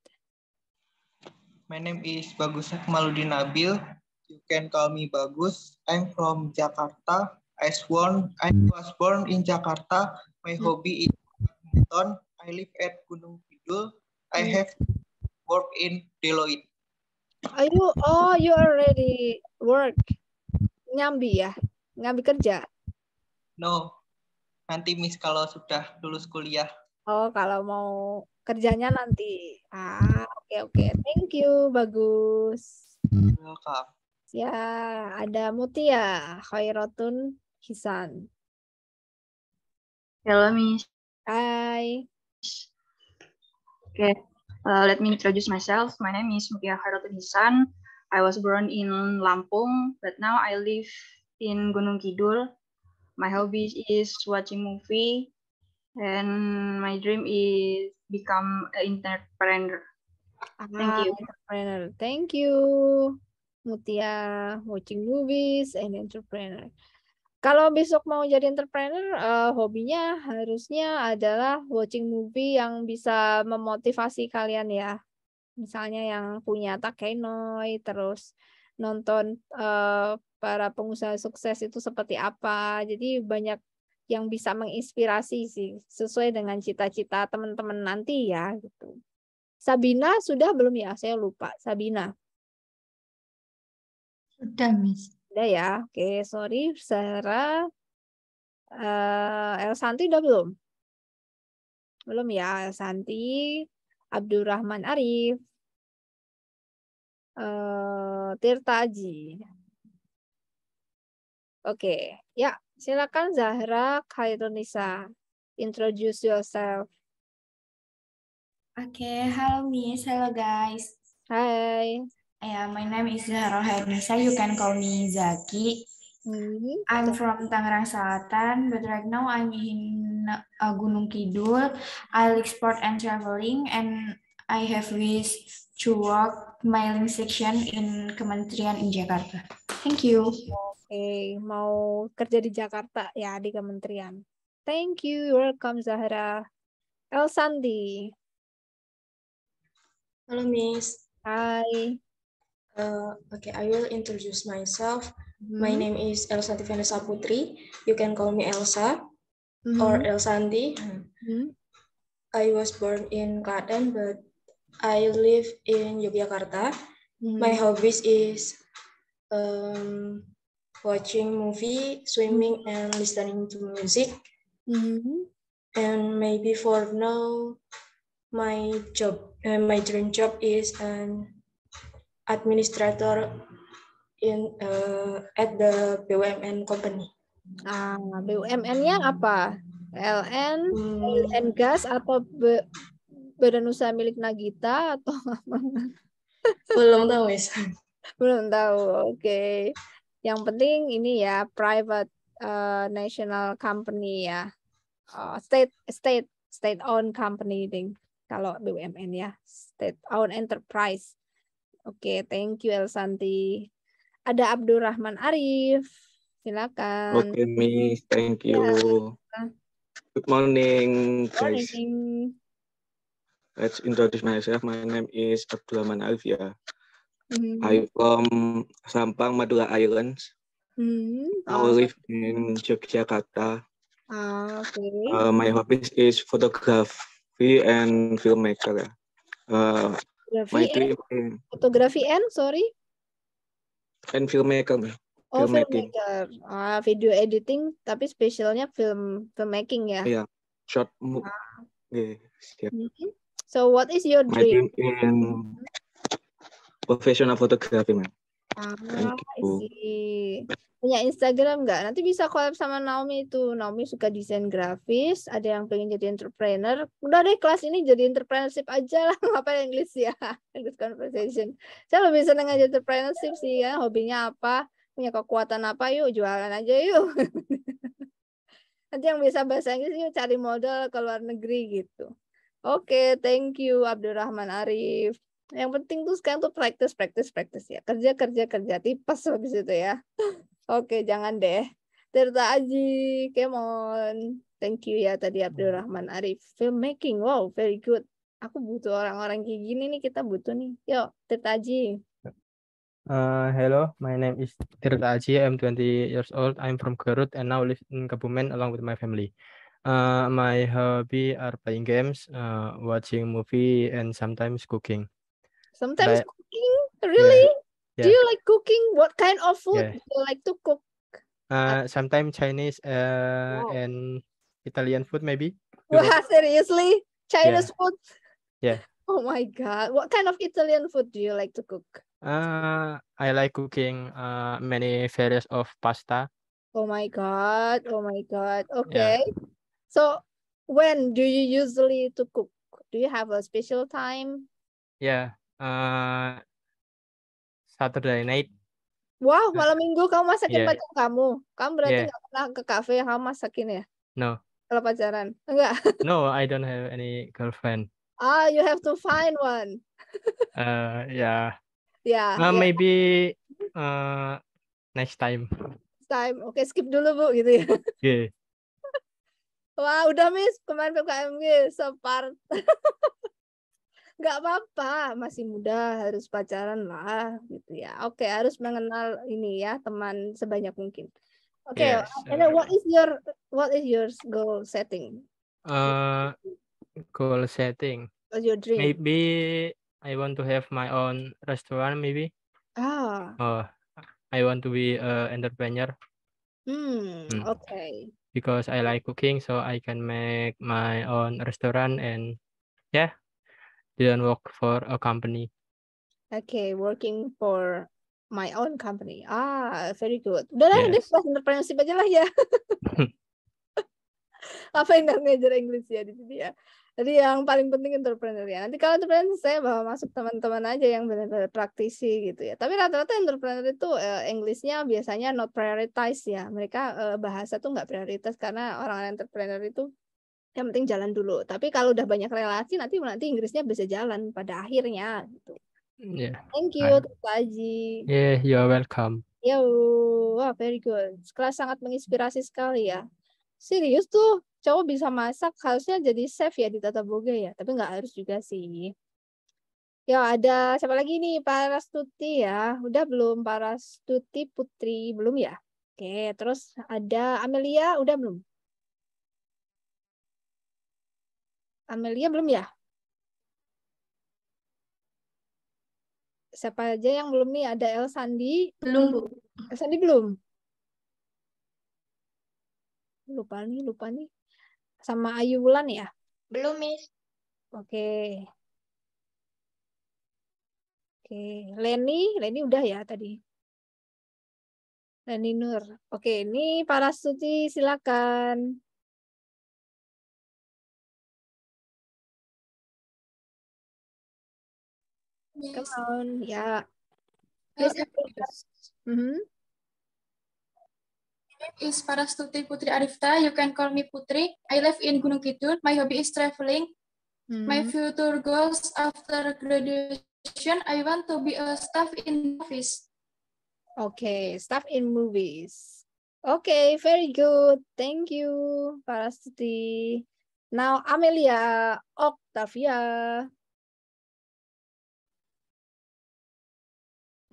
My name is Bagus Akmaluddin Nabil. You can call me Bagus. I'm from Jakarta. I was born in Jakarta. My hobby is badminton. I live at Gunung Kidul. I have worked in Deloitte. You already work. Nyambi ya? Nyambi kerja? No. Nanti Miss kalau sudah lulus kuliah. Oh, kalau mau kerjanya nanti. Oke. Thank you, Bagus. Welcome. Ya, ada Mutia Khairotun Hisan. Hello, Miss. Hi. Okay, let me introduce myself. My name is Mutia Khairotun Hisan. I was born in Lampung, but now I live in Gunung Kidul. My hobby is watching movie, and my dream is become an entrepreneur. Thank you. Entrepreneur. Thank you, Mutia. Watching movies and entrepreneur. Kalau besok mau jadi entrepreneur, hobinya harusnya adalah watching movie yang bisa memotivasi kalian ya. Misalnya yang punya Takenoy, terus nonton para pengusaha sukses itu seperti apa. Jadi banyak yang bisa menginspirasi sih, sesuai dengan cita-cita teman-teman nanti ya. Gitu. Sabina sudah belum ya? Saya lupa. Sabina. Sudah, Miss. Udah ya, oke, sorry, Sarah, Elsanti udah belum? Belum ya, Elsanti, Abdurrahman Arif, Tirta Aji. Oke, ya, silakan Zahra Khairunisa, introduce yourself. Okay, hello Miss, hello guys. Hi. Yeah, my name is Zahra Khairunisa. You can call me Zaki. I'm from Tangerang Selatan, but right now I'm in Gunung Kidul. I like sport and traveling, and I have wish to work mailing section in Kementerian in Jakarta. Thank you. Oke, mau kerja di Jakarta ya, di Kementerian. Thank you, welcome Zahra. Elsandi. Hello, Miss. Hi. Okay, I will introduce myself. My name is Elsa Vanessa Putri. You can call me Elsa or Elsandi. I was born in Klaten, but I live in Yogyakarta. My hobbies is watching movie, swimming, and listening to music. And maybe for now, my dream job is an administrator at the BUMN company. BUMN-nya apa? LN gas atau badan usaha milik Nagita atau apa? Belum tahu, Miss. Belum tahu. Oke. Yang penting ini ya private national company ya. State owned company ding. Kalau BUMN ya, state owned enterprise. Oke, thank you Elsanti. Ada Abdurrahman Arif. Silakan. Okay, Miss. Thank you. Ya. Good morning, guys. Morning. Let's introduce myself. My name is Abdurrahman Arif. Yeah. Mm-hmm. I'm from Sampang, Madura Islands. Mm-hmm. I live in Yogyakarta. Okay. My hobbies is photography and filmmaker. Photography and sorry. And filmmaker. Oh, filmmaker. Video editing, tapi spesialnya filmmaking ya. Yeah, short movie. Yeah. Mm-hmm. So, what is your dream? My dream in professional photography, man. I see. Punya Instagram nggak? Nanti bisa collab sama Naomi itu. Naomi suka desain grafis. Ada yang pengen jadi entrepreneur. Udah deh kelas ini jadi entrepreneurship aja lah. Ngapain English ya? English conversation. Saya lebih seneng aja entrepreneurship sih ya. Hobinya apa? Punya kekuatan apa? Yuk jualan aja yuk. Nanti yang bisa bahasa Inggris yuk cari modal ke luar negeri gitu. Oke, thank you Abdurrahman Arif. Yang penting tuh sekarang tuh practice ya. Kerja tipes habis itu ya. Oke, jangan deh. Tirta Aji, come on. Thank you ya tadi Abdurrahman Arif. Filmmaking, wow, very good. Aku butuh orang-orang kayak gini nih, kita butuh nih. Yuk, Tirta Aji. Hello, my name is Tirta Aji. I'm 20 years old. I'm from Garut and now live in Kebumen along with my family. My hobby are playing games, watching movie, and sometimes cooking. Sometimes cooking? Really? Yeah. Do you like cooking? What kind of food Yeah. do you like to cook? Sometimes Chinese and Italian food maybe. Wah, seriously? Chinese food? Yeah. Oh my God. What kind of Italian food do you like to cook? I like cooking many varieties of pasta. Oh my God. Oh my God. Okay. So when do you usually to cook? Do you have a special time? Yeah. Saturday night. Wow, malam minggu kamu masakin Yeah. pacar kamu. Kamu berarti Yeah. nggak pernah ke kafe kamu masakin ya? No. Kalau pacaran? Enggak. No, I don't have any girlfriend. You have to find one. Yeah. Yeah. Maybe next time. Time. Oke, skip dulu Bu gitu ya. Yeah. Wah, udah Miss, kemarin PKMG separt. Nggak apa-apa, masih muda, harus pacaran lah gitu ya. Oke, harus mengenal ini ya, teman sebanyak mungkin. Oke, Yes. and then what is your goal setting? Goal setting. What's your dream? Maybe I want to have my own restaurant maybe. I want to be an entrepreneur. Okay. Because I like cooking, so I can make my own restaurant and didn't work for a company. Okay, working for my own company. Very good. Udah lah, deh, entrepreneurship aja lah ya. Apa yang ngajar Inggris ya di sini ya. Jadi yang paling penting entrepreneur ya. Nanti kalau entrepreneur saya bawa masuk teman-teman aja yang benar-benar praktisi gitu ya. Tapi rata-rata entrepreneur itu Englishnya biasanya not prioritize ya. Mereka bahasa tuh nggak prioritas karena orang entrepreneur itu yang penting jalan dulu. Tapi kalau udah banyak relasi nanti Inggrisnya bisa jalan pada akhirnya gitu. Yeah. Thank you, Tirta Aji. Yeah, you're welcome. Yo, wah very good. Kelas sangat menginspirasi sekali ya. Serius tuh, cowok bisa masak harusnya jadi chef ya di Tata Boga ya. Tapi nggak harus juga sih. Ya ada siapa lagi nih? Parastuti ya. Udah belum Parastuti Putri? Belum ya? Oke, terus ada Amelia, udah belum? Amelia belum ya? Siapa aja yang belum nih? Ada El Sandi? Belum, Bu. El Sandi belum? Lupa nih. Sama Ayu Wulan ya? Belum, Miss. Oke. Leni udah ya tadi. Leni Nur. Oke, ini Parastuti silakan. Come on, yeah. Hello, Please introduce. Mhm. My name is Parastuti Putri Arifta. You can call me Putri. I live in Gunung Kidul. My hobby is traveling. My future goals after graduation, I want to be a staff in office. Okay, staff in movies. Okay, very good. Thank you, Parastuti. Now, Amelia Octavia.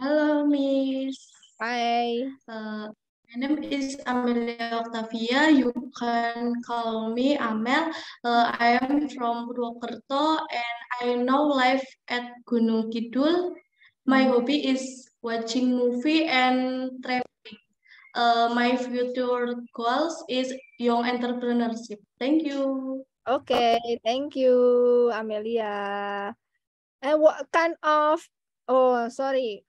Hello, Miss. Hi. My name is Amelia Octavia. You can call me Amel. I am from Purwokerto and I now live at Gunung Kidul. My hobby is watching movie and traveling. My future goals is young entrepreneurship. Thank you. Okay, thank you, Amelia. And what kind of, oh, sorry.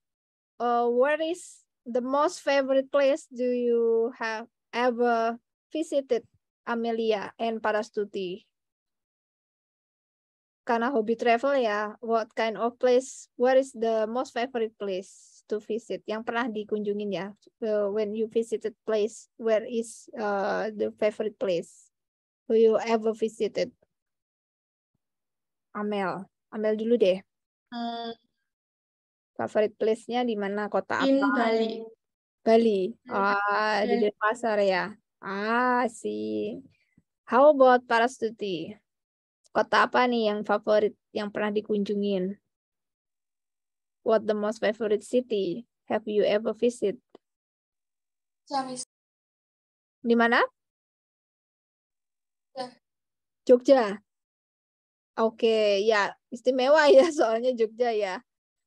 Where is the most favorite place do you have ever visited, Amelia and Parastuti? Karena hobi travel ya, what kind of place, where is the most favorite place to visit? Yang pernah dikunjungin ya, when you visited place, where is the favorite place who you ever visited? Amel dulu deh. Favorite place-nya di mana, kota apa? In Bali. Bali. Di Denpasar ya. Sih. How about Parastuti? Kota apa nih yang favorit yang pernah dikunjungin? What the most favorite city have you ever visit? Di mana? Jogja. Oke, ya istimewa ya soalnya Jogja ya.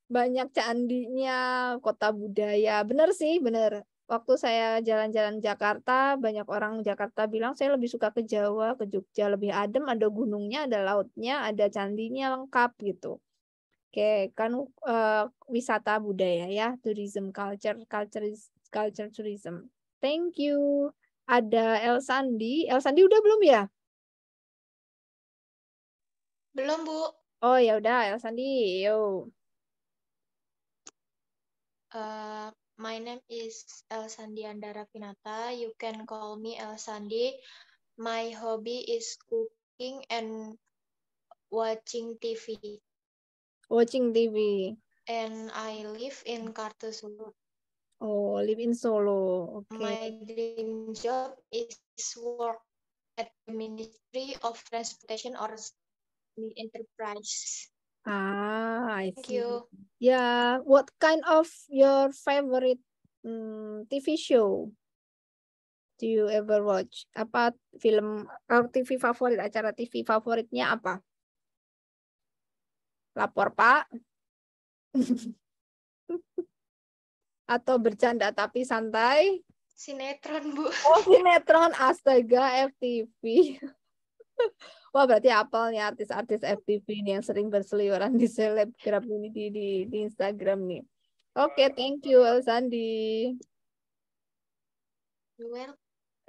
Banyak candinya, kota budaya. Bener sih, bener. Waktu saya jalan-jalan Jakarta, banyak orang Jakarta bilang saya lebih suka ke Jawa, ke Jogja, lebih adem, ada gunungnya, ada lautnya, ada candinya lengkap gitu. Oke, kan wisata budaya ya, tourism culture tourism. Thank you. Ada Elsandi. Elsandi udah belum ya? Belum, Bu. Oh ya udah, Elsandi, yo. My name is Elsandi Andara Pinata. You can call me Elsandi. My hobby is cooking and watching TV. Watching TV. And I live in Kartosulu. Oh, live in Solo. Okay. My dream job is work at the Ministry of Transportation or enterprise. I Thank see. you. Yeah, what kind of your favorite TV show do you ever watch? Apa film atau TV favorit, acara TV favoritnya apa? Lapor Pak? Atau bercanda tapi santai? Sinetron, Bu. Oh, sinetron. Astaga, FTV. Wah, berarti apal nih artis-artis FTV nih yang sering berseliweran di selebgram ini di Instagram nih. Oke, thank you, Elsandi. You will.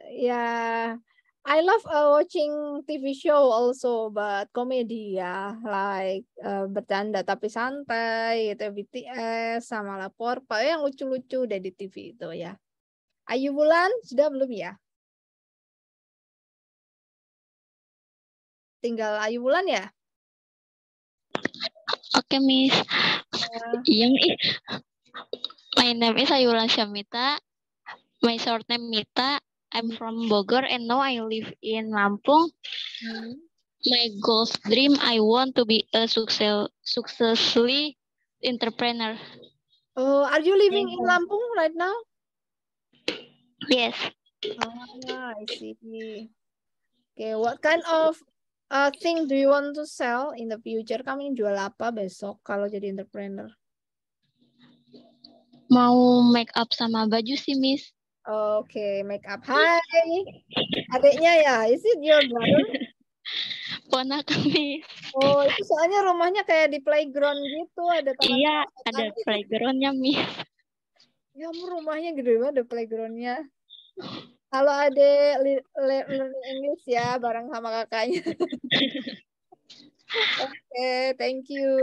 Yeah, I love watching TV show also, but comedy ya, like bercanda tapi santai, gitu, BTS sama Lapor Pak yang lucu-lucu deh di TV itu ya. Ayu Wulan sudah belum ya? Tinggal Ayu Wulan ya? Oke, Miss. My name is Ayu Wulan Syamita. My short name Mita. I'm from Bogor and now I live in Lampung. My goals dream, I want to be a successfully entrepreneur. Oh, are you living in Lampung right now? Yes. I see. Okay, what kind of thing do you want to sell in the future? Kamu jual apa besok kalau jadi entrepreneur? Mau make up sama baju sih, Miss. Oke, make up. Hai, adiknya ya? Is it your brother? Ponakan, Miss. Oh, itu soalnya rumahnya kayak di playground gitu, ada taman. Iya, ada playgroundnya, Miss. Ya, rumahnya gede banget, ada playgroundnya. Halo adik, learning English ya, bareng sama kakaknya. Oke. Thank you.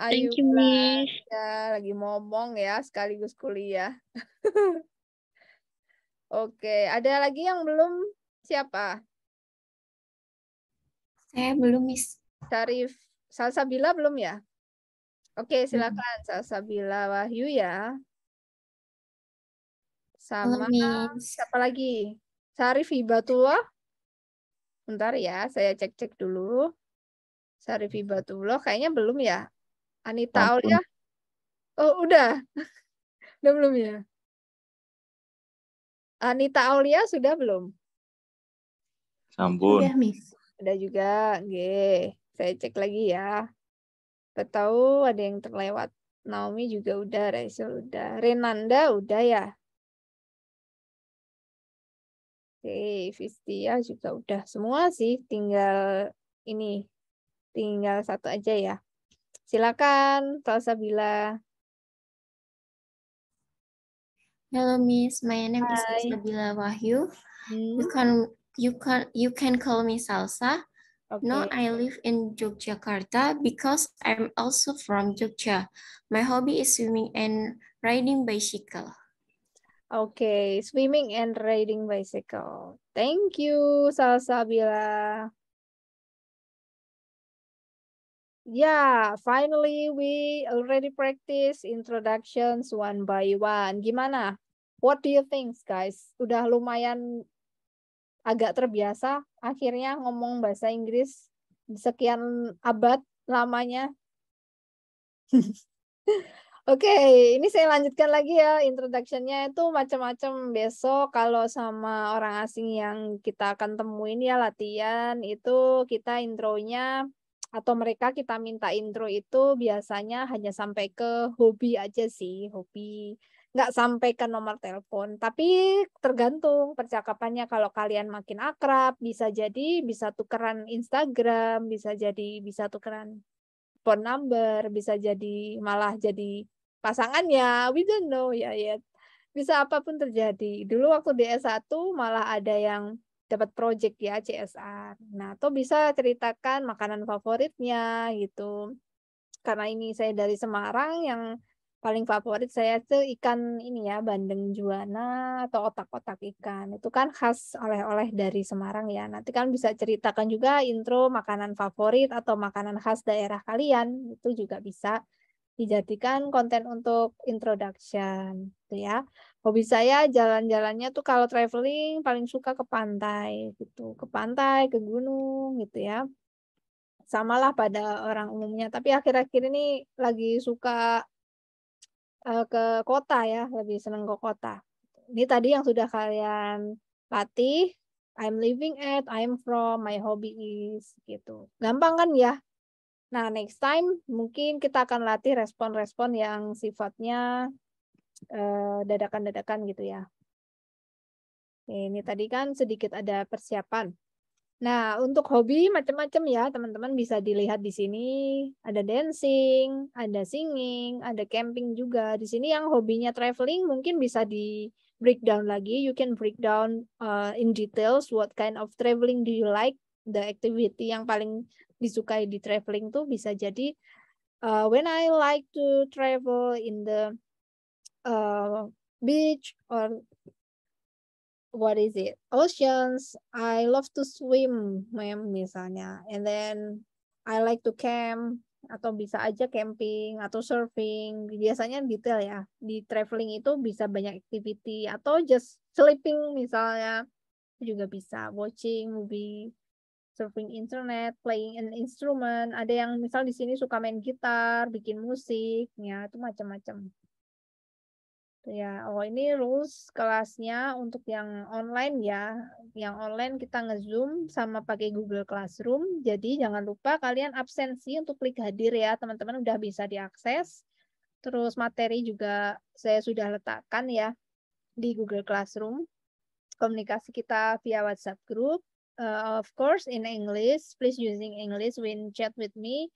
Ayu Thank you, Miss. ya lagi ngomong ya sekaligus kuliah. Oke, ada lagi yang belum? Siapa? Saya belum, Miss. Syarif, Salsabila belum ya? Oke, silakan Salsabila Wahyu ya. Sama siapa lagi? Syarif Hibatullah. Bentar ya, saya cek-cek dulu. Syarif Hibatullah kayaknya belum ya. Anita Aulia. Oh, udah. Udah belum ya? Anita Aulia sudah belum? Sampun. Udah, Miss. Udah juga. Oke, saya cek lagi ya. Tahu ada yang terlewat. Naomi juga udah, Rachel udah. Renanda udah ya? Oke, Vistia juga udah. Semua sih, tinggal ini. Tinggal satu aja ya. Silakan, Salsabila. Hello, Miss. My name is Salsabila Wahyu. You can call me Salsa. No, I live in Yogyakarta because I'm also from Jogja. My hobby is swimming and riding bicycle. Okay, swimming and riding bicycle. Thank you, Salsabila. Yeah, finally we already practice introductions one by one. Gimana? What do you think, guys? Udah lumayan agak terbiasa akhirnya ngomong bahasa Inggris sekian abad lamanya. Oke, ini saya lanjutkan lagi ya. Introduction-nya itu macam-macam. Besok kalau sama orang asing yang kita akan temuin ya latihan, itu kita intronya atau mereka kita minta intro itu biasanya hanya sampai ke hobi aja sih, hobi. Nggak sampai ke nomor telepon. Tapi tergantung percakapannya. Kalau kalian makin akrab, bisa jadi bisa tukeran Instagram, bisa jadi bisa tukeran phone number, bisa jadi malah jadi pasangannya, we don't know ya yet. Bisa apapun terjadi. Dulu waktu di S1 malah ada yang dapat project ya CSR. Nah, tuh bisa ceritakan makanan favoritnya gitu. Karena ini saya dari Semarang, yang paling favorit saya tuh ikan ini ya, bandeng juana atau otak-otak ikan. Itu kan khas oleh-oleh dari Semarang ya. Nanti kan bisa ceritakan juga intro makanan favorit atau makanan khas daerah kalian. Itu juga bisa dijadikan konten untuk introduction gitu ya. Hobi saya jalan-jalannya tuh kalau traveling paling suka ke pantai gitu. Ke pantai, ke gunung gitu ya. Samalah pada orang umumnya, tapi akhir-akhir ini lagi suka ke kota ya, lebih senang ke kota. Ini tadi yang sudah kalian latih, I'm living at, I'm from, my hobby is gitu. Gampang kan ya? Nah, next time mungkin kita akan latih respon-respon yang sifatnya dadakan-dadakan gitu ya. Ini tadi kan sedikit ada persiapan. Nah, untuk hobi macam-macam ya, teman-teman bisa dilihat di sini. Ada dancing, ada singing, ada camping juga. Di sini yang hobinya traveling mungkin bisa di breakdown lagi. You can break down in details what kind of traveling do you like. The activity yang paling disukai di traveling tuh bisa jadi when I like to travel in the beach or what is it? Oceans. I love to swim, misalnya. And then I like to camp, atau bisa aja camping atau surfing. Biasanya detail ya. Di traveling itu bisa banyak activity atau just sleeping misalnya juga bisa. Watching movie, surfing internet, playing an instrument. Ada yang misal di sini suka main gitar, bikin musik, ya itu macam-macam. Ya, oh ini rules kelasnya untuk yang online ya. Yang online kita nge-zoom sama pakai Google Classroom. Jadi jangan lupa kalian absensi untuk klik hadir ya. Teman-teman udah bisa diakses. Terus materi juga saya sudah letakkan ya di Google Classroom. Komunikasi kita via WhatsApp group. Of course in English. Please using English when chat with me.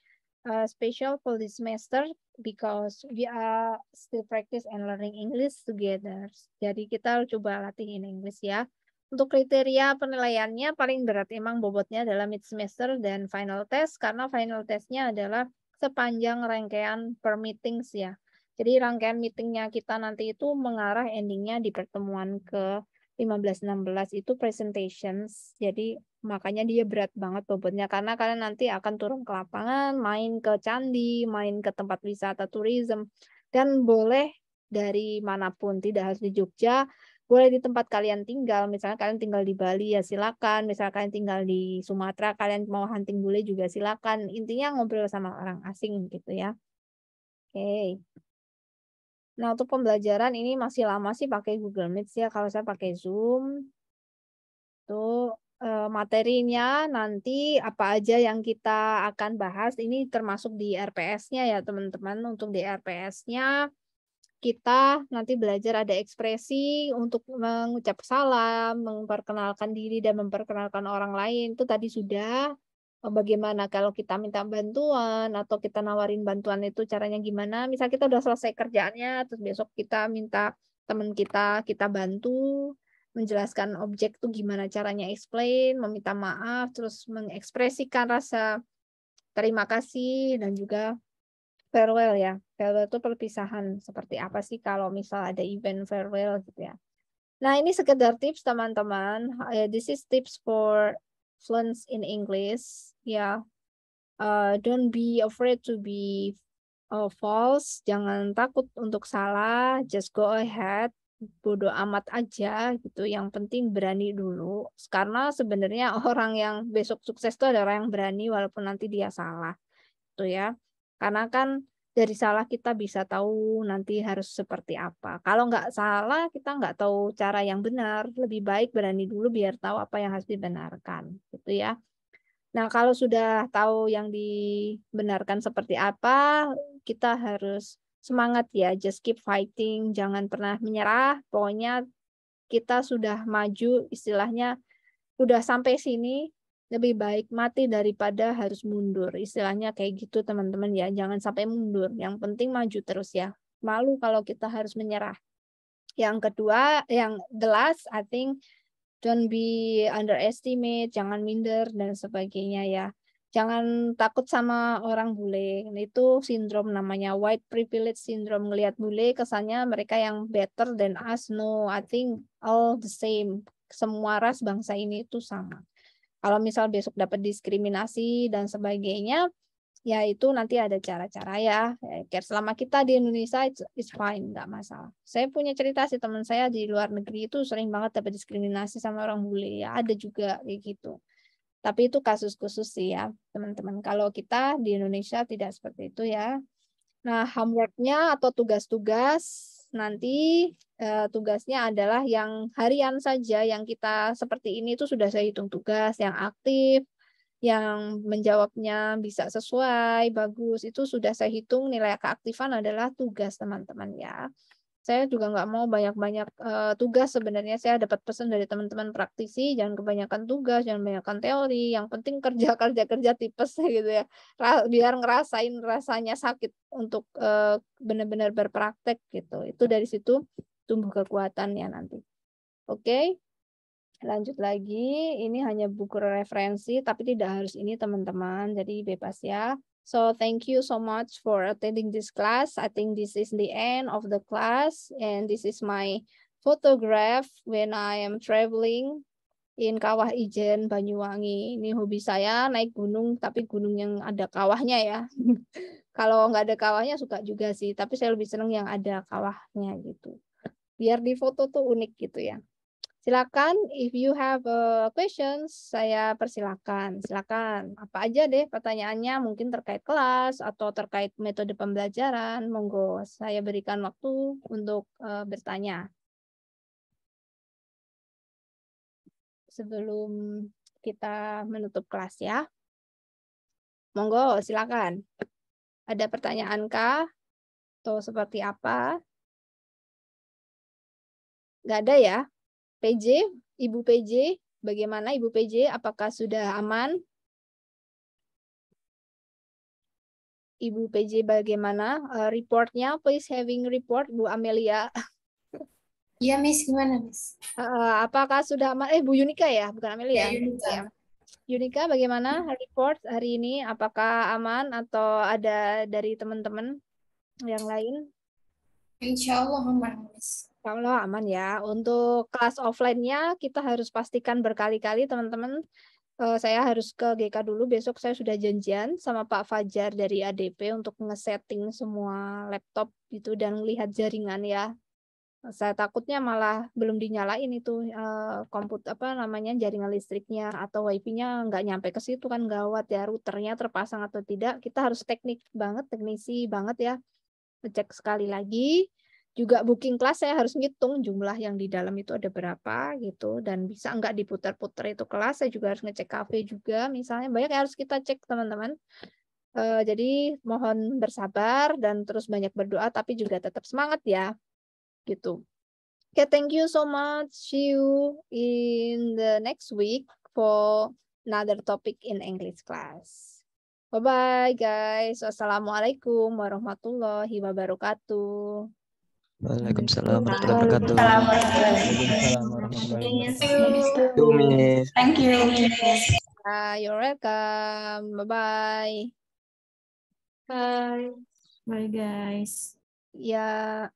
Special for this semester because we are still practice and learning English together. Jadi kita coba latih in English ya. Untuk kriteria penilaiannya paling berat emang bobotnya adalah mid semester dan final test, karena final testnya adalah sepanjang rangkaian per meetings ya. Jadi rangkaian meetingnya kita nanti itu mengarah endingnya di pertemuan ke 15-16 itu presentations. Jadi makanya dia berat banget bobotnya, karena kalian nanti akan turun ke lapangan, main ke candi, main ke tempat wisata tourism, dan boleh dari manapun, tidak harus di Jogja. Boleh di tempat kalian tinggal, misalnya kalian tinggal di Bali ya silakan, misalnya kalian tinggal di Sumatera, kalian mau hunting bule juga silakan. Intinya ngobrol sama orang asing gitu ya. Oke. Nah, untuk pembelajaran ini masih lama sih pakai Google Meet ya, kalau saya pakai Zoom. Tuh materinya nanti apa aja yang kita akan bahas ini termasuk di RPS-nya ya, teman-teman. Untuk di RPS-nya kita nanti belajar ada ekspresi untuk mengucap salam, memperkenalkan diri dan memperkenalkan orang lain. Itu tadi sudah. Bagaimana kalau kita minta bantuan atau kita nawarin bantuan itu caranya gimana? Misal kita udah selesai kerjaannya, terus besok kita minta teman kita bantu menjelaskan objek tuh gimana caranya explain, meminta maaf, terus mengekspresikan rasa terima kasih dan juga farewell ya. Farewell itu perpisahan. Seperti apa sih kalau misal ada event farewell gitu ya. Nah, ini sekedar tips teman-teman. This is tips for fluent in English. Ya, don't be afraid to be false. Jangan takut untuk salah. Just go ahead. Bodoh amat aja gitu. Yang penting berani dulu. Karena sebenarnya orang yang besok sukses itu ada orang yang berani walaupun nanti dia salah. Tuh ya. Karena kan dari salah kita bisa tahu nanti harus seperti apa. Kalau nggak salah, kita nggak tahu cara yang benar. Lebih baik berani dulu biar tahu apa yang harus dibenarkan. Gitu ya. Nah, kalau sudah tahu yang dibenarkan seperti apa, kita harus semangat ya. Just keep fighting. Jangan pernah menyerah. Pokoknya kita sudah maju, istilahnya udah sampai sini, lebih baik mati daripada harus mundur. Istilahnya kayak gitu teman-teman ya. Jangan sampai mundur. Yang penting maju terus ya. Malu kalau kita harus menyerah. Yang kedua, yang the last, I think don't be underestimate, jangan minder dan sebagainya ya. Jangan takut sama orang bule. Itu sindrom namanya white privilege syndrome. Ngelihat bule kesannya mereka yang better than us. No, I think all the same. Semua ras bangsa ini itu sama. Kalau misal besok dapat diskriminasi dan sebagainya, ya itu nanti ada cara-cara ya. Kayak selama kita di Indonesia, it's fine, nggak masalah. Saya punya cerita sih, teman saya di luar negeri itu sering banget dapat diskriminasi sama orang bule. Ya ada juga kayak gitu. Tapi itu kasus khusus sih ya, teman-teman. Kalau kita di Indonesia tidak seperti itu ya. Nah, homework-nya atau tugas-tugas nanti tugasnya adalah yang harian saja, yang kita seperti ini itu sudah saya hitung tugas, yang aktif, yang menjawabnya bisa sesuai, bagus, itu sudah saya hitung nilai keaktifan adalah tugas teman-teman ya. Saya juga nggak mau banyak-banyak tugas sebenarnya. Saya dapat pesan dari teman-teman praktisi, jangan kebanyakan tugas, jangan kebanyakan teori. Yang penting kerja tipes gitu ya. Biar ngerasain rasanya sakit untuk benar-benar berpraktek gitu. Itu dari situ tumbuh kekuatannya nanti. Oke. Lanjut lagi. Ini hanya buku referensi, tapi tidak harus ini teman-teman. Jadi bebas ya. So thank you so much for attending this class. I think this is the end of the class, and this is my photograph when I am traveling in Kawah Ijen, Banyuwangi. Ini hobi saya naik gunung, tapi gunung yang ada kawahnya ya. Kalau nggak ada kawahnya suka juga sih, tapi saya lebih seneng yang ada kawahnya gitu. Biar di foto tuh unik gitu ya. Silakan, if you have questions, saya persilakan. Silakan, apa aja deh pertanyaannya, mungkin terkait kelas atau terkait metode pembelajaran. Monggo, saya berikan waktu untuk bertanya. Sebelum kita menutup kelas ya. Monggo, silakan. Ada pertanyaankah? Atau seperti apa? Nggak ada ya? PJ, Ibu PJ, bagaimana Ibu PJ? Apakah sudah aman? Ibu PJ bagaimana? Reportnya, please having report, Bu Amelia. Iya, Miss. Gimana, Miss? Apakah sudah aman? Bu Yunika ya, bukan Amelia. Ya, Yunika. Ya. Yunika, bagaimana report hari ini? Apakah aman atau ada dari teman-teman yang lain? Insya Allah aman, Miss. Kalau aman ya. Untuk kelas offline-nya kita harus pastikan berkali-kali teman-teman. Saya harus ke GK dulu. Besok saya sudah janjian sama Pak Fajar dari ADP untuk nge-setting semua laptop gitu dan lihat jaringan ya. Saya takutnya malah belum dinyalain itu komputer jaringan listriknya atau wifi-nya nggak nyampe ke situ kan gawat ya, routernya terpasang atau tidak. Kita harus teknisi banget ya. Ngecek sekali lagi. Juga booking kelas saya harus ngitung jumlah yang di dalam itu ada berapa gitu dan bisa nggak diputar-putar itu kelas. Saya juga harus ngecek kafe juga misalnya, banyak yang harus kita cek teman-teman. Jadi mohon bersabar dan terus banyak berdoa tapi juga tetap semangat ya. Gitu. Okay, thank you so much. See you in the next week for another topic in English class. Bye-bye guys. Wassalamualaikum warahmatullahi wabarakatuh. Waalaikumsalam warahmatullahi wabarakatuh. Thank you. You're welcome. Bye-bye. Bye. Bye guys. Ya.